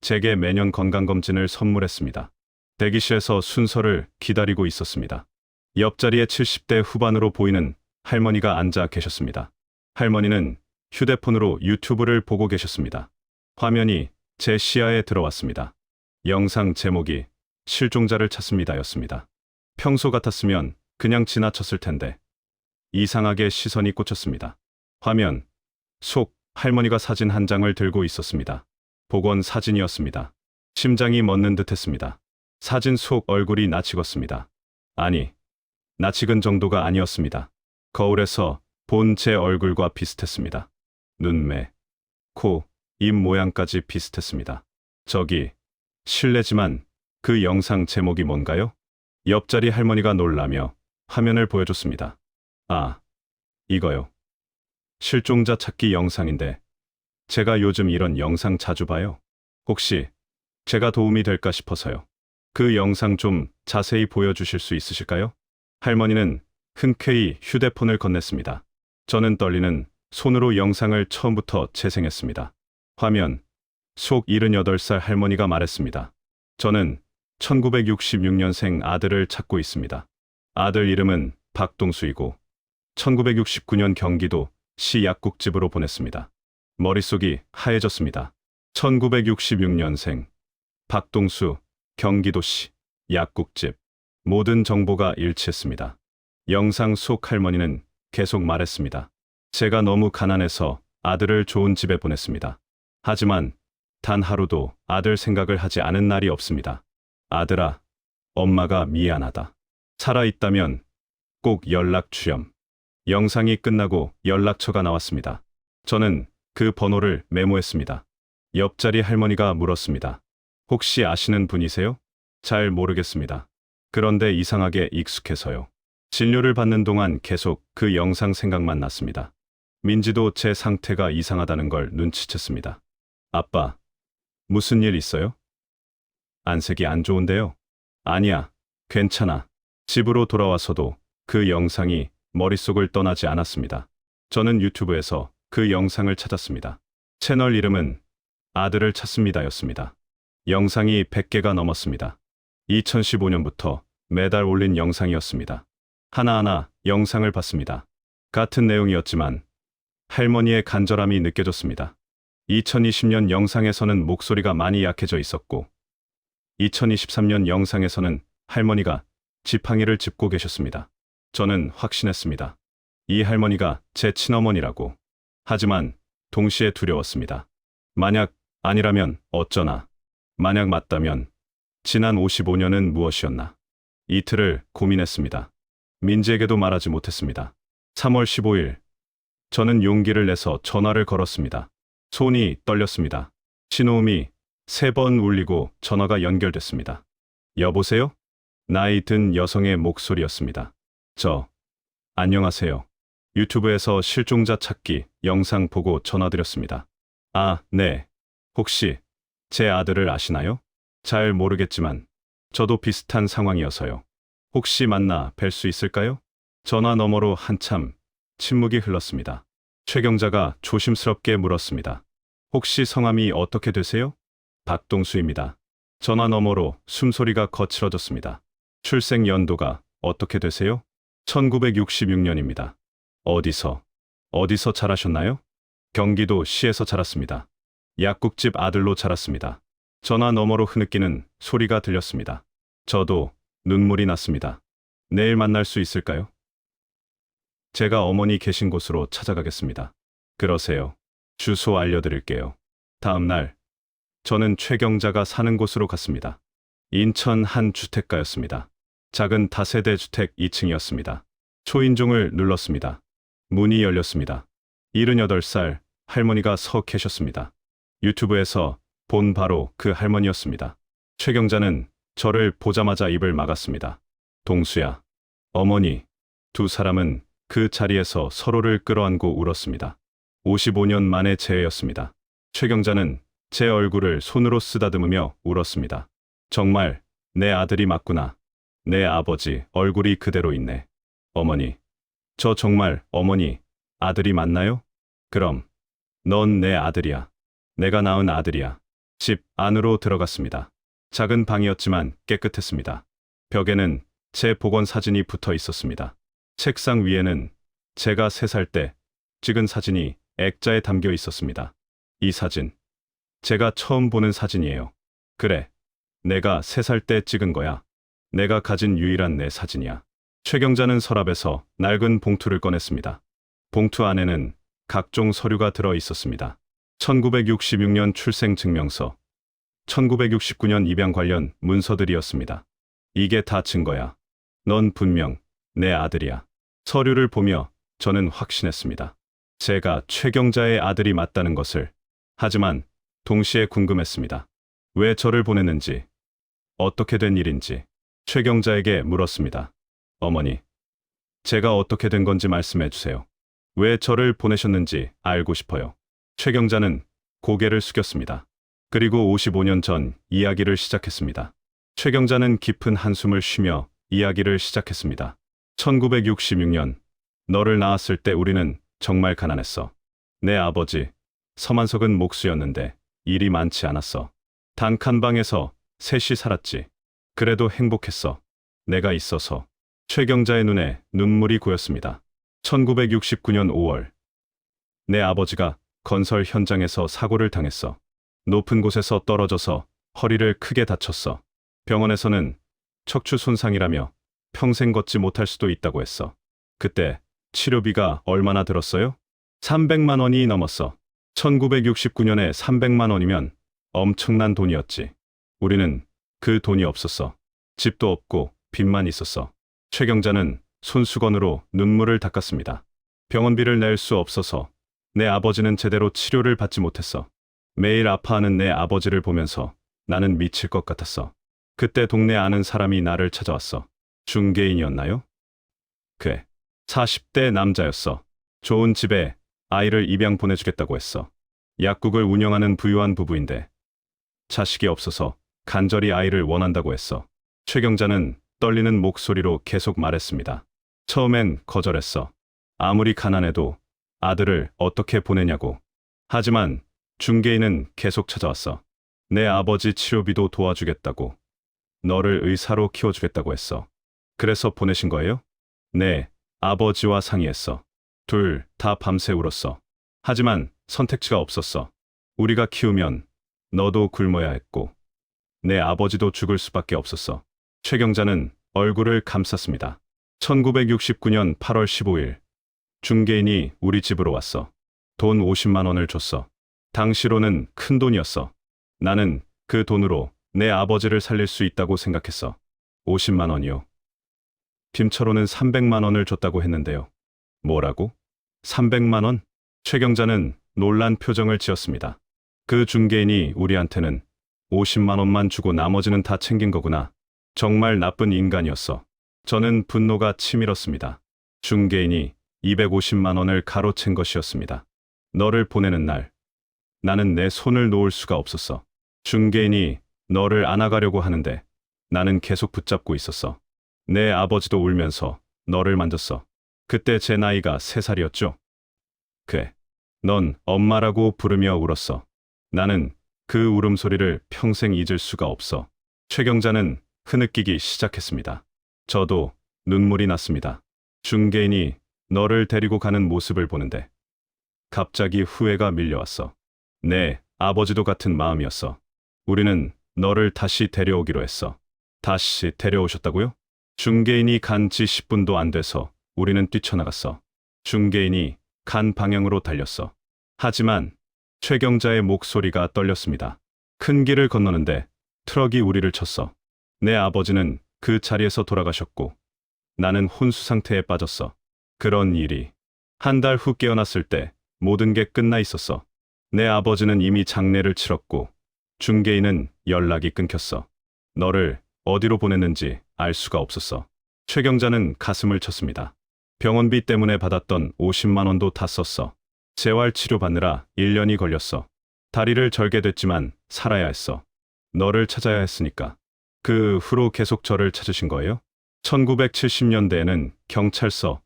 제게 매년 건강검진을 선물했습니다. 대기실에서 순서를 기다리고 있었습니다. 옆자리에 70대 후반으로 보이는 할머니가 앉아 계셨습니다. 할머니는 휴대폰으로 유튜브를 보고 계셨습니다. 화면이 제 시야에 들어왔습니다. 영상 제목이 실종자를 찾습니다였습니다. 평소 같았으면 그냥 지나쳤을 텐데 이상하게 시선이 꽂혔습니다. 화면 속 할머니가 사진 한 장을 들고 있었습니다. 복원 사진이었습니다. 심장이 멎는 듯했습니다. 사진 속 얼굴이 낯익었습니다. 아니, 낯익은 정도가 아니었습니다. 거울에서 본 제 얼굴과 비슷했습니다. 눈매, 코, 입 모양까지 비슷했습니다. 저기, 실례지만 그 영상 제목이 뭔가요? 옆자리 할머니가 놀라며 화면을 보여줬습니다. 아, 이거요. 실종자 찾기 영상인데 제가 요즘 이런 영상 자주 봐요. 혹시 제가 도움이 될까 싶어서요. 그 영상 좀 자세히 보여주실 수 있으실까요? 할머니는 흔쾌히 휴대폰을 건넸습니다. 저는 떨리는 손으로 영상을 처음부터 재생했습니다. 화면 속 78살 할머니가 말했습니다. 저는 1966년생 아들을 찾고 있습니다. 아들 이름은 박동수이고 1969년 경기도 시 약국집으로 보냈습니다. 머릿속이 하얘졌습니다. 1966년생 박동수 경기도시 약국집 모든 정보가 일치했습니다. 영상 속 할머니는 계속 말했습니다. 제가 너무 가난해서 아들을 좋은 집에 보냈습니다. 하지만 단 하루도 아들 생각을 하지 않은 날이 없습니다. 아들아, 엄마가 미안하다. 살아있다면 꼭 연락 주렴. 영상이 끝나고 연락처가 나왔습니다. 저는 그 번호를 메모했습니다. 옆자리 할머니가 물었습니다. 혹시 아시는 분이세요? 잘 모르겠습니다. 그런데 이상하게 익숙해서요. 진료를 받는 동안 계속 그 영상 생각만 났습니다. 민지도 제 상태가 이상하다는 걸 눈치챘습니다. 아빠, 무슨 일 있어요? 안색이 안 좋은데요? 아니야, 괜찮아. 집으로 돌아와서도 그 영상이 머릿속을 떠나지 않았습니다. 저는 유튜브에서 그 영상을 찾았습니다. 채널 이름은 아들을 찾습니다였습니다. 영상이 100개가 넘었습니다. 2015년부터 매달 올린 영상이었습니다. 하나하나 영상을 봤습니다. 같은 내용이었지만 할머니의 간절함이 느껴졌습니다. 2020년 영상에서는 목소리가 많이 약해져 있었고 2023년 영상에서는 할머니가 지팡이를 짚고 계셨습니다. 저는 확신했습니다. 이 할머니가 제 친어머니라고. 하지만 동시에 두려웠습니다. 만약 아니라면 어쩌나. 만약 맞다면 지난 55년은 무엇이었나. 이틀을 고민했습니다. 민지에게도 말하지 못했습니다. 3월 15일 저는 용기를 내서 전화를 걸었습니다. 손이 떨렸습니다. 신호음이 3번 울리고 전화가 연결됐습니다. 여보세요? 나이 든 여성의 목소리였습니다. 안녕하세요. 유튜브에서 실종자 찾기 영상 보고 전화드렸습니다. 아, 네. 혹시 제 아들을 아시나요? 잘 모르겠지만 저도 비슷한 상황이어서요. 혹시 만나 뵐 수 있을까요? 전화 너머로 한참 침묵이 흘렀습니다. 최경자가 조심스럽게 물었습니다. 혹시 성함이 어떻게 되세요? 박동수입니다. 전화 너머로 숨소리가 거칠어졌습니다. 출생 연도가 어떻게 되세요? 1966년입니다. 어디서 자라셨나요? 경기도 시에서 자랐습니다. 약국집 아들로 자랐습니다. 전화 너머로 흐느끼는 소리가 들렸습니다. 저도 눈물이 났습니다. 내일 만날 수 있을까요? 제가 어머니 계신 곳으로 찾아가겠습니다. 그러세요. 주소 알려드릴게요. 다음 날, 저는 최경자가 사는 곳으로 갔습니다. 인천 한 주택가였습니다. 작은 다세대 주택 2층이었습니다. 초인종을 눌렀습니다. 문이 열렸습니다. 78살 할머니가 서 계셨습니다. 유튜브에서 본 바로 그 할머니였습니다. 최경자는 저를 보자마자 입을 막았습니다. 동수야, 어머니. 두 사람은 그 자리에서 서로를 끌어안고 울었습니다. 55년 만의 재해였습니다. 최경자는 제 얼굴을 손으로 쓰다듬으며 울었습니다. 정말 내 아들이 맞구나. 내 아버지 얼굴이 그대로 있네. 어머니, 저 정말 어머니 아들이 맞나요? 그럼 넌 내 아들이야. 내가 낳은 아들이야. 집 안으로 들어갔습니다. 작은 방이었지만 깨끗했습니다. 벽에는 제 복원 사진이 붙어 있었습니다. 책상 위에는 제가 3살 때 찍은 사진이 액자에 담겨 있었습니다. 이 사진, 제가 처음 보는 사진이에요. 그래, 내가 3살 때 찍은 거야. 내가 가진 유일한 내 사진이야. 최경자는 서랍에서 낡은 봉투를 꺼냈습니다. 봉투 안에는 각종 서류가 들어 있었습니다. 1966년 출생 증명서, 1969년 입양 관련 문서들이었습니다. 이게 다 증거야. 넌 분명 내 아들이야. 서류를 보며 저는 확신했습니다. 제가 최경자의 아들이 맞다는 것을. 하지만 동시에 궁금했습니다. 왜 저를 보냈는지, 어떻게 된 일인지 최경자에게 물었습니다. 어머니, 제가 어떻게 된 건지 말씀해 주세요. 왜 저를 보내셨는지 알고 싶어요. 최경자는 고개를 숙였습니다. 그리고 55년 전 이야기를 시작했습니다. 최경자는 깊은 한숨을 쉬며 이야기를 시작했습니다. 1966년, 너를 낳았을 때 우리는 정말 가난했어. 내 아버지, 서만석은 목수였는데 일이 많지 않았어. 단칸 방에서 셋이 살았지. 그래도 행복했어. 내가 있어서. 최경자의 눈에 눈물이 고였습니다. 1969년 5월, 내 아버지가 건설 현장에서 사고를 당했어. 높은 곳에서 떨어져서 허리를 크게 다쳤어. 병원에서는 척추 손상이라며 평생 걷지 못할 수도 있다고 했어. 그때 치료비가 얼마나 들었어요? 300만 원이 넘었어. 1969년에 300만 원이면 엄청난 돈이었지. 우리는 그 돈이 없었어. 집도 없고 빚만 있었어. 최경자는 손수건으로 눈물을 닦았습니다. 병원비를 낼 수 없어서 내 아버지는 제대로 치료를 받지 못했어. 매일 아파하는 내 아버지를 보면서 나는 미칠 것 같았어. 그때 동네 아는 사람이 나를 찾아왔어. 중개인이었나요? 그래. 40대 남자였어. 좋은 집에 아이를 입양 보내주겠다고 했어. 약국을 운영하는 부유한 부부인데 자식이 없어서 간절히 아이를 원한다고 했어. 최경자는 떨리는 목소리로 계속 말했습니다. 처음엔 거절했어. 아무리 가난해도 아들을 어떻게 보내냐고. 하지만 중개인은 계속 찾아왔어. 내 아버지 치료비도 도와주겠다고. 너를 의사로 키워주겠다고 했어. 그래서 보내신 거예요? 네, 아버지와 상의했어. 둘 다 밤새 울었어. 하지만 선택지가 없었어. 우리가 키우면 너도 굶어야 했고 내 아버지도 죽을 수밖에 없었어. 최경자는 얼굴을 감쌌습니다. 1969년 8월 15일 중개인이 우리 집으로 왔어. 돈 50만 원을 줬어. 당시로는 큰 돈이었어. 나는 그 돈으로 내 아버지를 살릴 수 있다고 생각했어. 50만 원이요. 빔처로는 300만 원을 줬다고 했는데요. 뭐라고? 300만 원? 최경자는 놀란 표정을 지었습니다. 그 중개인이 우리한테는 50만 원만 주고 나머지는 다 챙긴 거구나. 정말 나쁜 인간이었어. 저는 분노가 치밀었습니다. 중개인이 250만 원을 가로챈 것이었습니다. 너를 보내는 날, 나는 내 손을 놓을 수가 없었어. 중개인이 너를 안아가려고 하는데 나는 계속 붙잡고 있었어. 내 아버지도 울면서 너를 만졌어. 그때 제 나이가 3살이었죠. 그래, 넌 엄마라고 부르며 울었어. 나는 그 울음소리를 평생 잊을 수가 없어. 최경자는 흐느끼기 시작했습니다. 저도 눈물이 났습니다. 중개인이 너를 데리고 가는 모습을 보는데 갑자기 후회가 밀려왔어. 내 아버지도 같은 마음이었어. 우리는 너를 다시 데려오기로 했어. 다시 데려오셨다고요? 중개인이 간 지 10분도 안 돼서 우리는 뛰쳐나갔어. 중개인이 간 방향으로 달렸어. 하지만 최경자의 목소리가 떨렸습니다. 큰 길을 건너는데 트럭이 우리를 쳤어. 내 아버지는 그 자리에서 돌아가셨고 나는 혼수 상태에 빠졌어. 그런 일이 한 달 후 깨어났을 때 모든 게 끝나 있었어. 내 아버지는 이미 장례를 치렀고 중개인은 연락이 끊겼어. 너를 어디로 보냈는지 알 수가 없었어. 최경자는 가슴을 쳤습니다. 병원비 때문에 받았던 50만 원도 다 썼어. 재활치료 받느라 1년이 걸렸어. 다리를 절개됐지만 살아야 했어. 너를 찾아야 했으니까. 그 후로 계속 저를 찾으신 거예요? 1970년대에는 경찰서,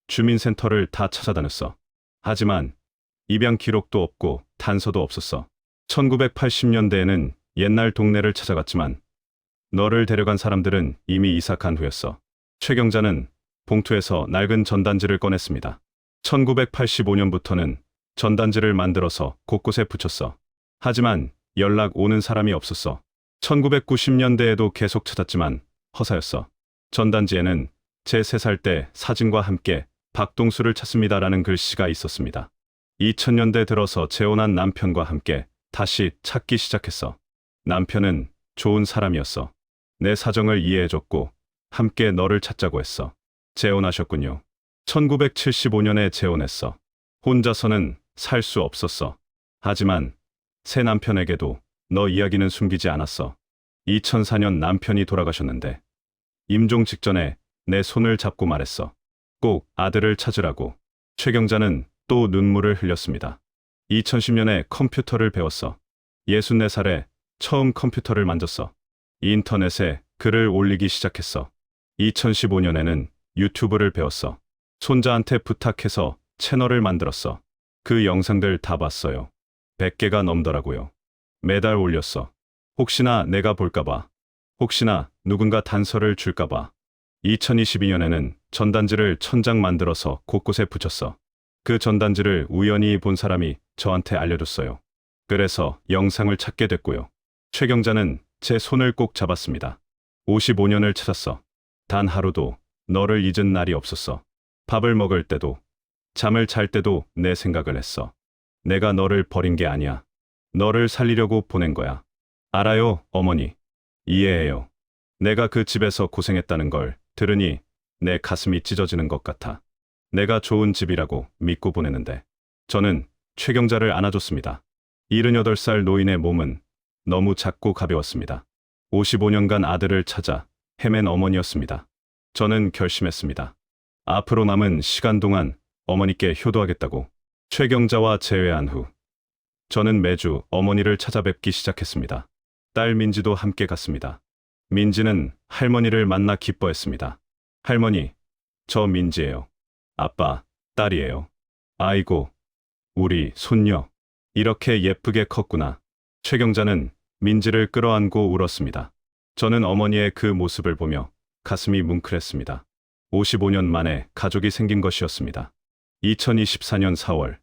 주민센터를 다 찾아다녔어. 하지만 입양 기록도 없고 단서도 없었어. 1980년대에는 옛날 동네를 찾아갔지만 너를 데려간 사람들은 이미 이사 간 후였어. 최경자는 봉투에서 낡은 전단지를 꺼냈습니다. 1985년부터는 전단지를 만들어서 곳곳에 붙였어. 하지만 연락 오는 사람이 없었어. 1990년대에도 계속 찾았지만 허사였어. 전단지에는 제 3살 때 사진과 함께 박동수를 찾습니다라는 글씨가 있었습니다. 2000년대 들어서 재혼한 남편과 함께 다시 찾기 시작했어. 남편은 좋은 사람이었어. 내 사정을 이해해줬고 함께 너를 찾자고 했어. 재혼하셨군요. 1975년에 재혼했어. 혼자서는 살 수 없었어. 하지만 새 남편에게도 너 이야기는 숨기지 않았어. 2004년 남편이 돌아가셨는데 임종 직전에 내 손을 잡고 말했어. 꼭 아들을 찾으라고. 최경자는 또 눈물을 흘렸습니다. 2010년에 컴퓨터를 배웠어. 64살에 처음 컴퓨터를 만졌어. 인터넷에 글을 올리기 시작했어. 2015년에는 유튜브를 배웠어. 손자한테 부탁해서 채널을 만들었어. 그 영상들 다 봤어요. 100개가 넘더라고요. 매달 올렸어. 혹시나 내가 볼까봐. 혹시나 누군가 단서를 줄까봐. 2022년에는 전단지를 1000장 만들어서 곳곳에 붙였어. 그 전단지를 우연히 본 사람이 저한테 알려줬어요. 그래서 영상을 찾게 됐고요. 최경자는 제 손을 꼭 잡았습니다. 55년을 찾았어. 단 하루도 너를 잊은 날이 없었어. 밥을 먹을 때도, 잠을 잘 때도 내 생각을 했어. 내가 너를 버린 게 아니야. 너를 살리려고 보낸 거야. 알아요, 어머니. 이해해요. 내가 그 집에서 고생했다는 걸 들으니 내 가슴이 찢어지는 것 같아. 내가 좋은 집이라고 믿고 보내는데 저는 최경자를 안아줬습니다. 78살 노인의 몸은 너무 작고 가벼웠습니다. 55년간 아들을 찾아 헤맨 어머니였습니다. 저는 결심했습니다. 앞으로 남은 시간 동안 어머니께 효도하겠다고. 최경자와 재회한 후 저는 매주 어머니를 찾아뵙기 시작했습니다. 딸 민지도 함께 갔습니다. 민지는 할머니를 만나 기뻐했습니다. 할머니, 저 민지예요. 아빠, 딸이에요. 아이고, 우리 손녀. 이렇게 예쁘게 컸구나. 최경자는 민지를 끌어안고 울었습니다. 저는 어머니의 그 모습을 보며 가슴이 뭉클했습니다. 55년 만에 가족이 생긴 것이었습니다. 2024년 4월,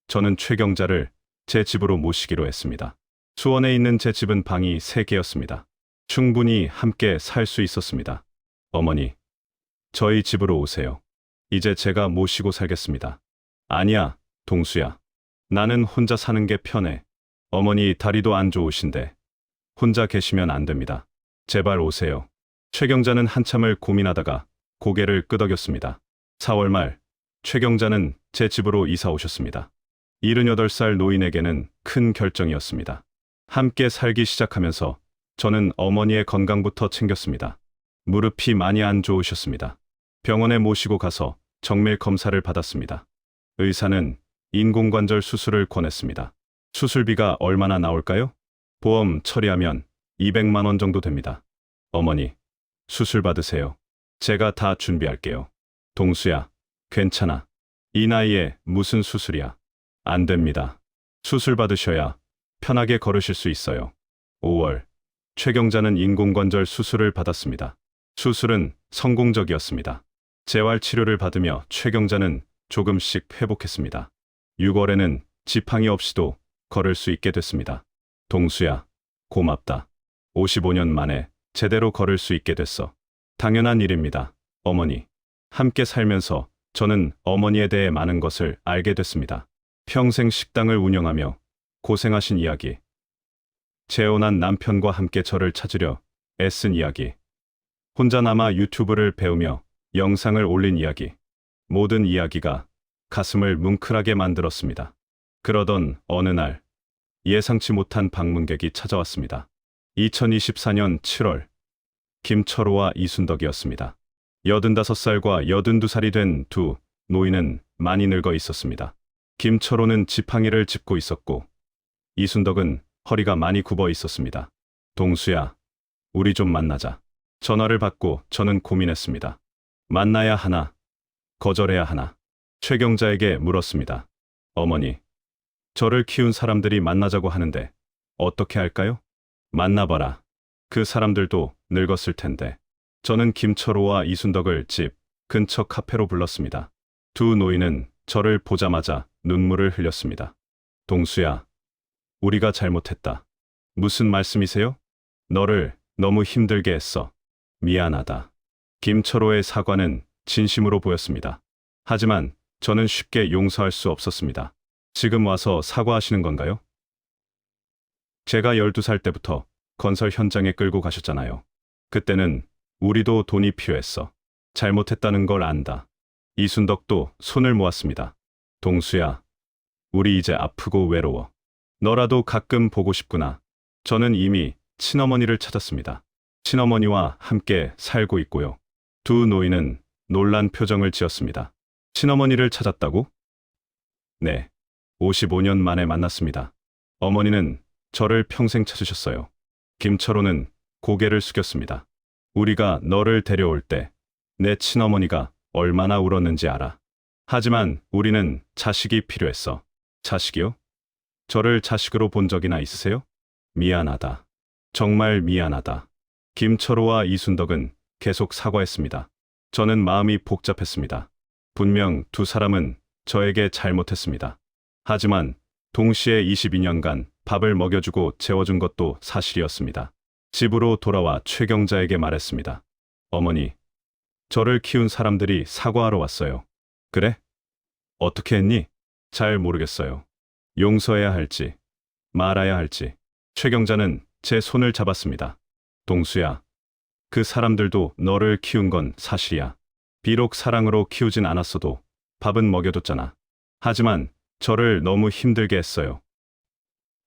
저는 최경자를 제 집으로 모시기로 했습니다. 수원에 있는 제 집은 방이 3개였습니다. 충분히 함께 살 수 있었습니다. 어머니, 저희 집으로 오세요. 이제 제가 모시고 살겠습니다. 아니야, 동수야. 나는 혼자 사는 게 편해. 어머니 다리도 안 좋으신데 혼자 계시면 안 됩니다. 제발 오세요. 최경자는 한참을 고민하다가 고개를 끄덕였습니다. 4월 말, 최경자는 제 집으로 이사 오셨습니다. 78살 노인에게는 큰 결정이었습니다. 함께 살기 시작하면서 저는 어머니의 건강부터 챙겼습니다. 무릎이 많이 안 좋으셨습니다. 병원에 모시고 가서 정밀 검사를 받았습니다. 의사는 인공관절 수술을 권했습니다. 수술비가 얼마나 나올까요? 보험 처리하면 200만 원 정도 됩니다. 어머니, 수술 받으세요. 제가 다 준비할게요. 동수야, 괜찮아. 이 나이에 무슨 수술이야. 안 됩니다. 수술 받으셔야 편하게 걸으실 수 있어요. 5월, 최경자는 인공관절 수술을 받았습니다. 수술은 성공적이었습니다. 재활치료를 받으며 최경자는 조금씩 회복했습니다. 6월에는 지팡이 없이도 걸을 수 있게 됐습니다. 동수야, 고맙다. 55년 만에 제대로 걸을 수 있게 됐어. 당연한 일입니다, 어머니. 함께 살면서 저는 어머니에 대해 많은 것을 알게 됐습니다. 평생 식당을 운영하며 고생하신 이야기. 재혼한 남편과 함께 저를 찾으려 애쓴 이야기. 혼자 남아 유튜브를 배우며 영상을 올린 이야기. 모든 이야기가 가슴을 뭉클하게 만들었습니다. 그러던 어느 날 예상치 못한 방문객이 찾아왔습니다. 2024년 7월 김철호와 이순덕이었습니다. 85살과 82살이 된 두 노인은 많이 늙어 있었습니다. 김철호는 지팡이를 짚고 있었고 이순덕은 허리가 많이 굽어 있었습니다. 동수야, 우리 좀 만나자. 전화를 받고 저는 고민했습니다. 만나야 하나, 거절해야 하나. 최경자에게 물었습니다. 어머니, 저를 키운 사람들이 만나자고 하는데 어떻게 할까요? 만나봐라. 그 사람들도 늙었을 텐데. 저는 김철호와 이순덕을 집 근처 카페로 불렀습니다. 두 노인은 저를 보자마자 눈물을 흘렸습니다. 동수야, 우리가 잘못했다. 무슨 말씀이세요? 너를 너무 힘들게 했어. 미안하다. 김철호의 사과는 진심으로 보였습니다. 하지만 저는 쉽게 용서할 수 없었습니다. 지금 와서 사과하시는 건가요? 제가 12살 때부터 건설 현장에 끌고 가셨잖아요. 그때는 우리도 돈이 필요했어. 잘못했다는 걸 안다. 이순덕도 손을 모았습니다. 동수야, 우리 이제 아프고 외로워. 너라도 가끔 보고 싶구나. 저는 이미 친어머니를 찾았습니다. 친어머니와 함께 살고 있고요. 두 노인은 놀란 표정을 지었습니다. 친어머니를 찾았다고? 네. 55년 만에 만났습니다. 어머니는 저를 평생 찾으셨어요. 김철호는 고개를 숙였습니다. 우리가 너를 데려올 때 내 친어머니가 얼마나 울었는지 알아. 하지만 우리는 자식이 필요했어. 자식이요? 저를 자식으로 본 적이나 있으세요? 미안하다. 정말 미안하다. 김철호와 이순덕은 계속 사과했습니다. 저는 마음이 복잡했습니다. 분명 두 사람은 저에게 잘못했습니다. 하지만 동시에 22년간 밥을 먹여주고 재워준 것도 사실이었습니다. 집으로 돌아와 최경자에게 말했습니다. 어머니, 저를 키운 사람들이 사과하러 왔어요. 그래? 어떻게 했니? 잘 모르겠어요. 용서해야 할지, 말아야 할지. 최경자는 제 손을 잡았습니다. 동수야, 그 사람들도 너를 키운 건 사실이야. 비록 사랑으로 키우진 않았어도 밥은 먹여줬잖아. 하지만 저를 너무 힘들게 했어요.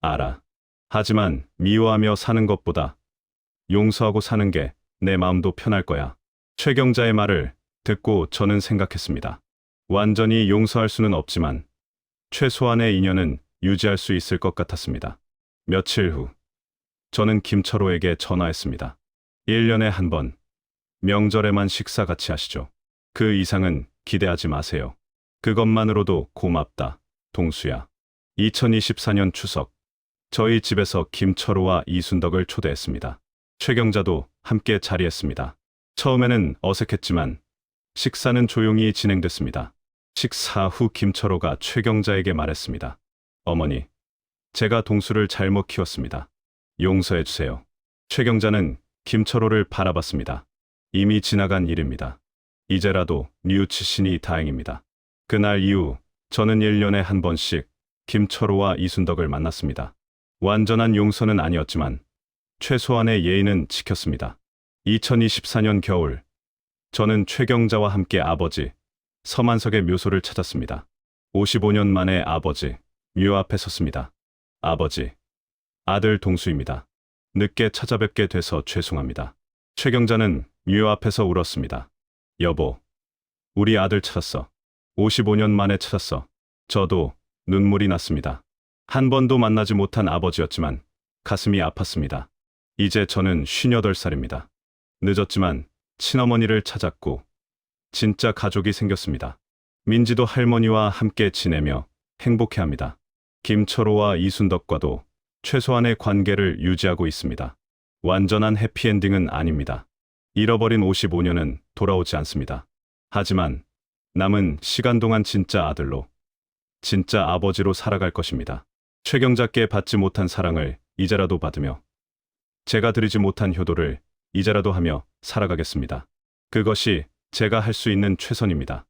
알아. 하지만 미워하며 사는 것보다 용서하고 사는 게 내 마음도 편할 거야. 최경자의 말을 듣고 저는 생각했습니다. 완전히 용서할 수는 없지만 최소한의 인연은 유지할 수 있을 것 같았습니다. 며칠 후, 저는 김철호에게 전화했습니다. 1년에 한 번, 명절에만 식사 같이 하시죠. 그 이상은 기대하지 마세요. 그것만으로도 고맙다, 동수야. 2024년 추석, 저희 집에서 김철호와 이순덕을 초대했습니다. 최경자도 함께 자리했습니다. 처음에는 어색했지만 식사는 조용히 진행됐습니다. 식사 후 김철호가 최경자에게 말했습니다. 어머니, 제가 동수를 잘못 키웠습니다. 용서해 주세요. 최경자는 김철호를 바라봤습니다. 이미 지나간 일입니다. 이제라도 뉘우치시니 다행입니다. 그날 이후 저는 1년에 한 번씩 김철호와 이순덕을 만났습니다. 완전한 용서는 아니었지만 최소한의 예의는 지켰습니다. 2024년 겨울, 저는 최경자와 함께 아버지 서만석의 묘소를 찾았습니다. 55년 만에 아버지 묘 앞에 섰습니다. 아버지, 아들 동수입니다. 늦게 찾아뵙게 돼서 죄송합니다. 최경자는 묘 앞에서 울었습니다. 여보, 우리 아들 찾았어. 55년 만에 찾았어. 저도 눈물이 났습니다. 한 번도 만나지 못한 아버지였지만 가슴이 아팠습니다. 이제 저는 58살입니다. 늦었지만 친어머니를 찾았고 진짜 가족이 생겼습니다. 민지도 할머니와 함께 지내며 행복해합니다. 김철호와 이순덕과도 최소한의 관계를 유지하고 있습니다. 완전한 해피엔딩은 아닙니다. 잃어버린 55년은 돌아오지 않습니다. 하지만 남은 시간 동안 진짜 아들로, 진짜 아버지로 살아갈 것입니다. 최경자께 받지 못한 사랑을 이제라도 받으며 제가 드리지 못한 효도를 이제라도 하며 살아가겠습니다. 그것이 제가 할 수 있는 최선입니다.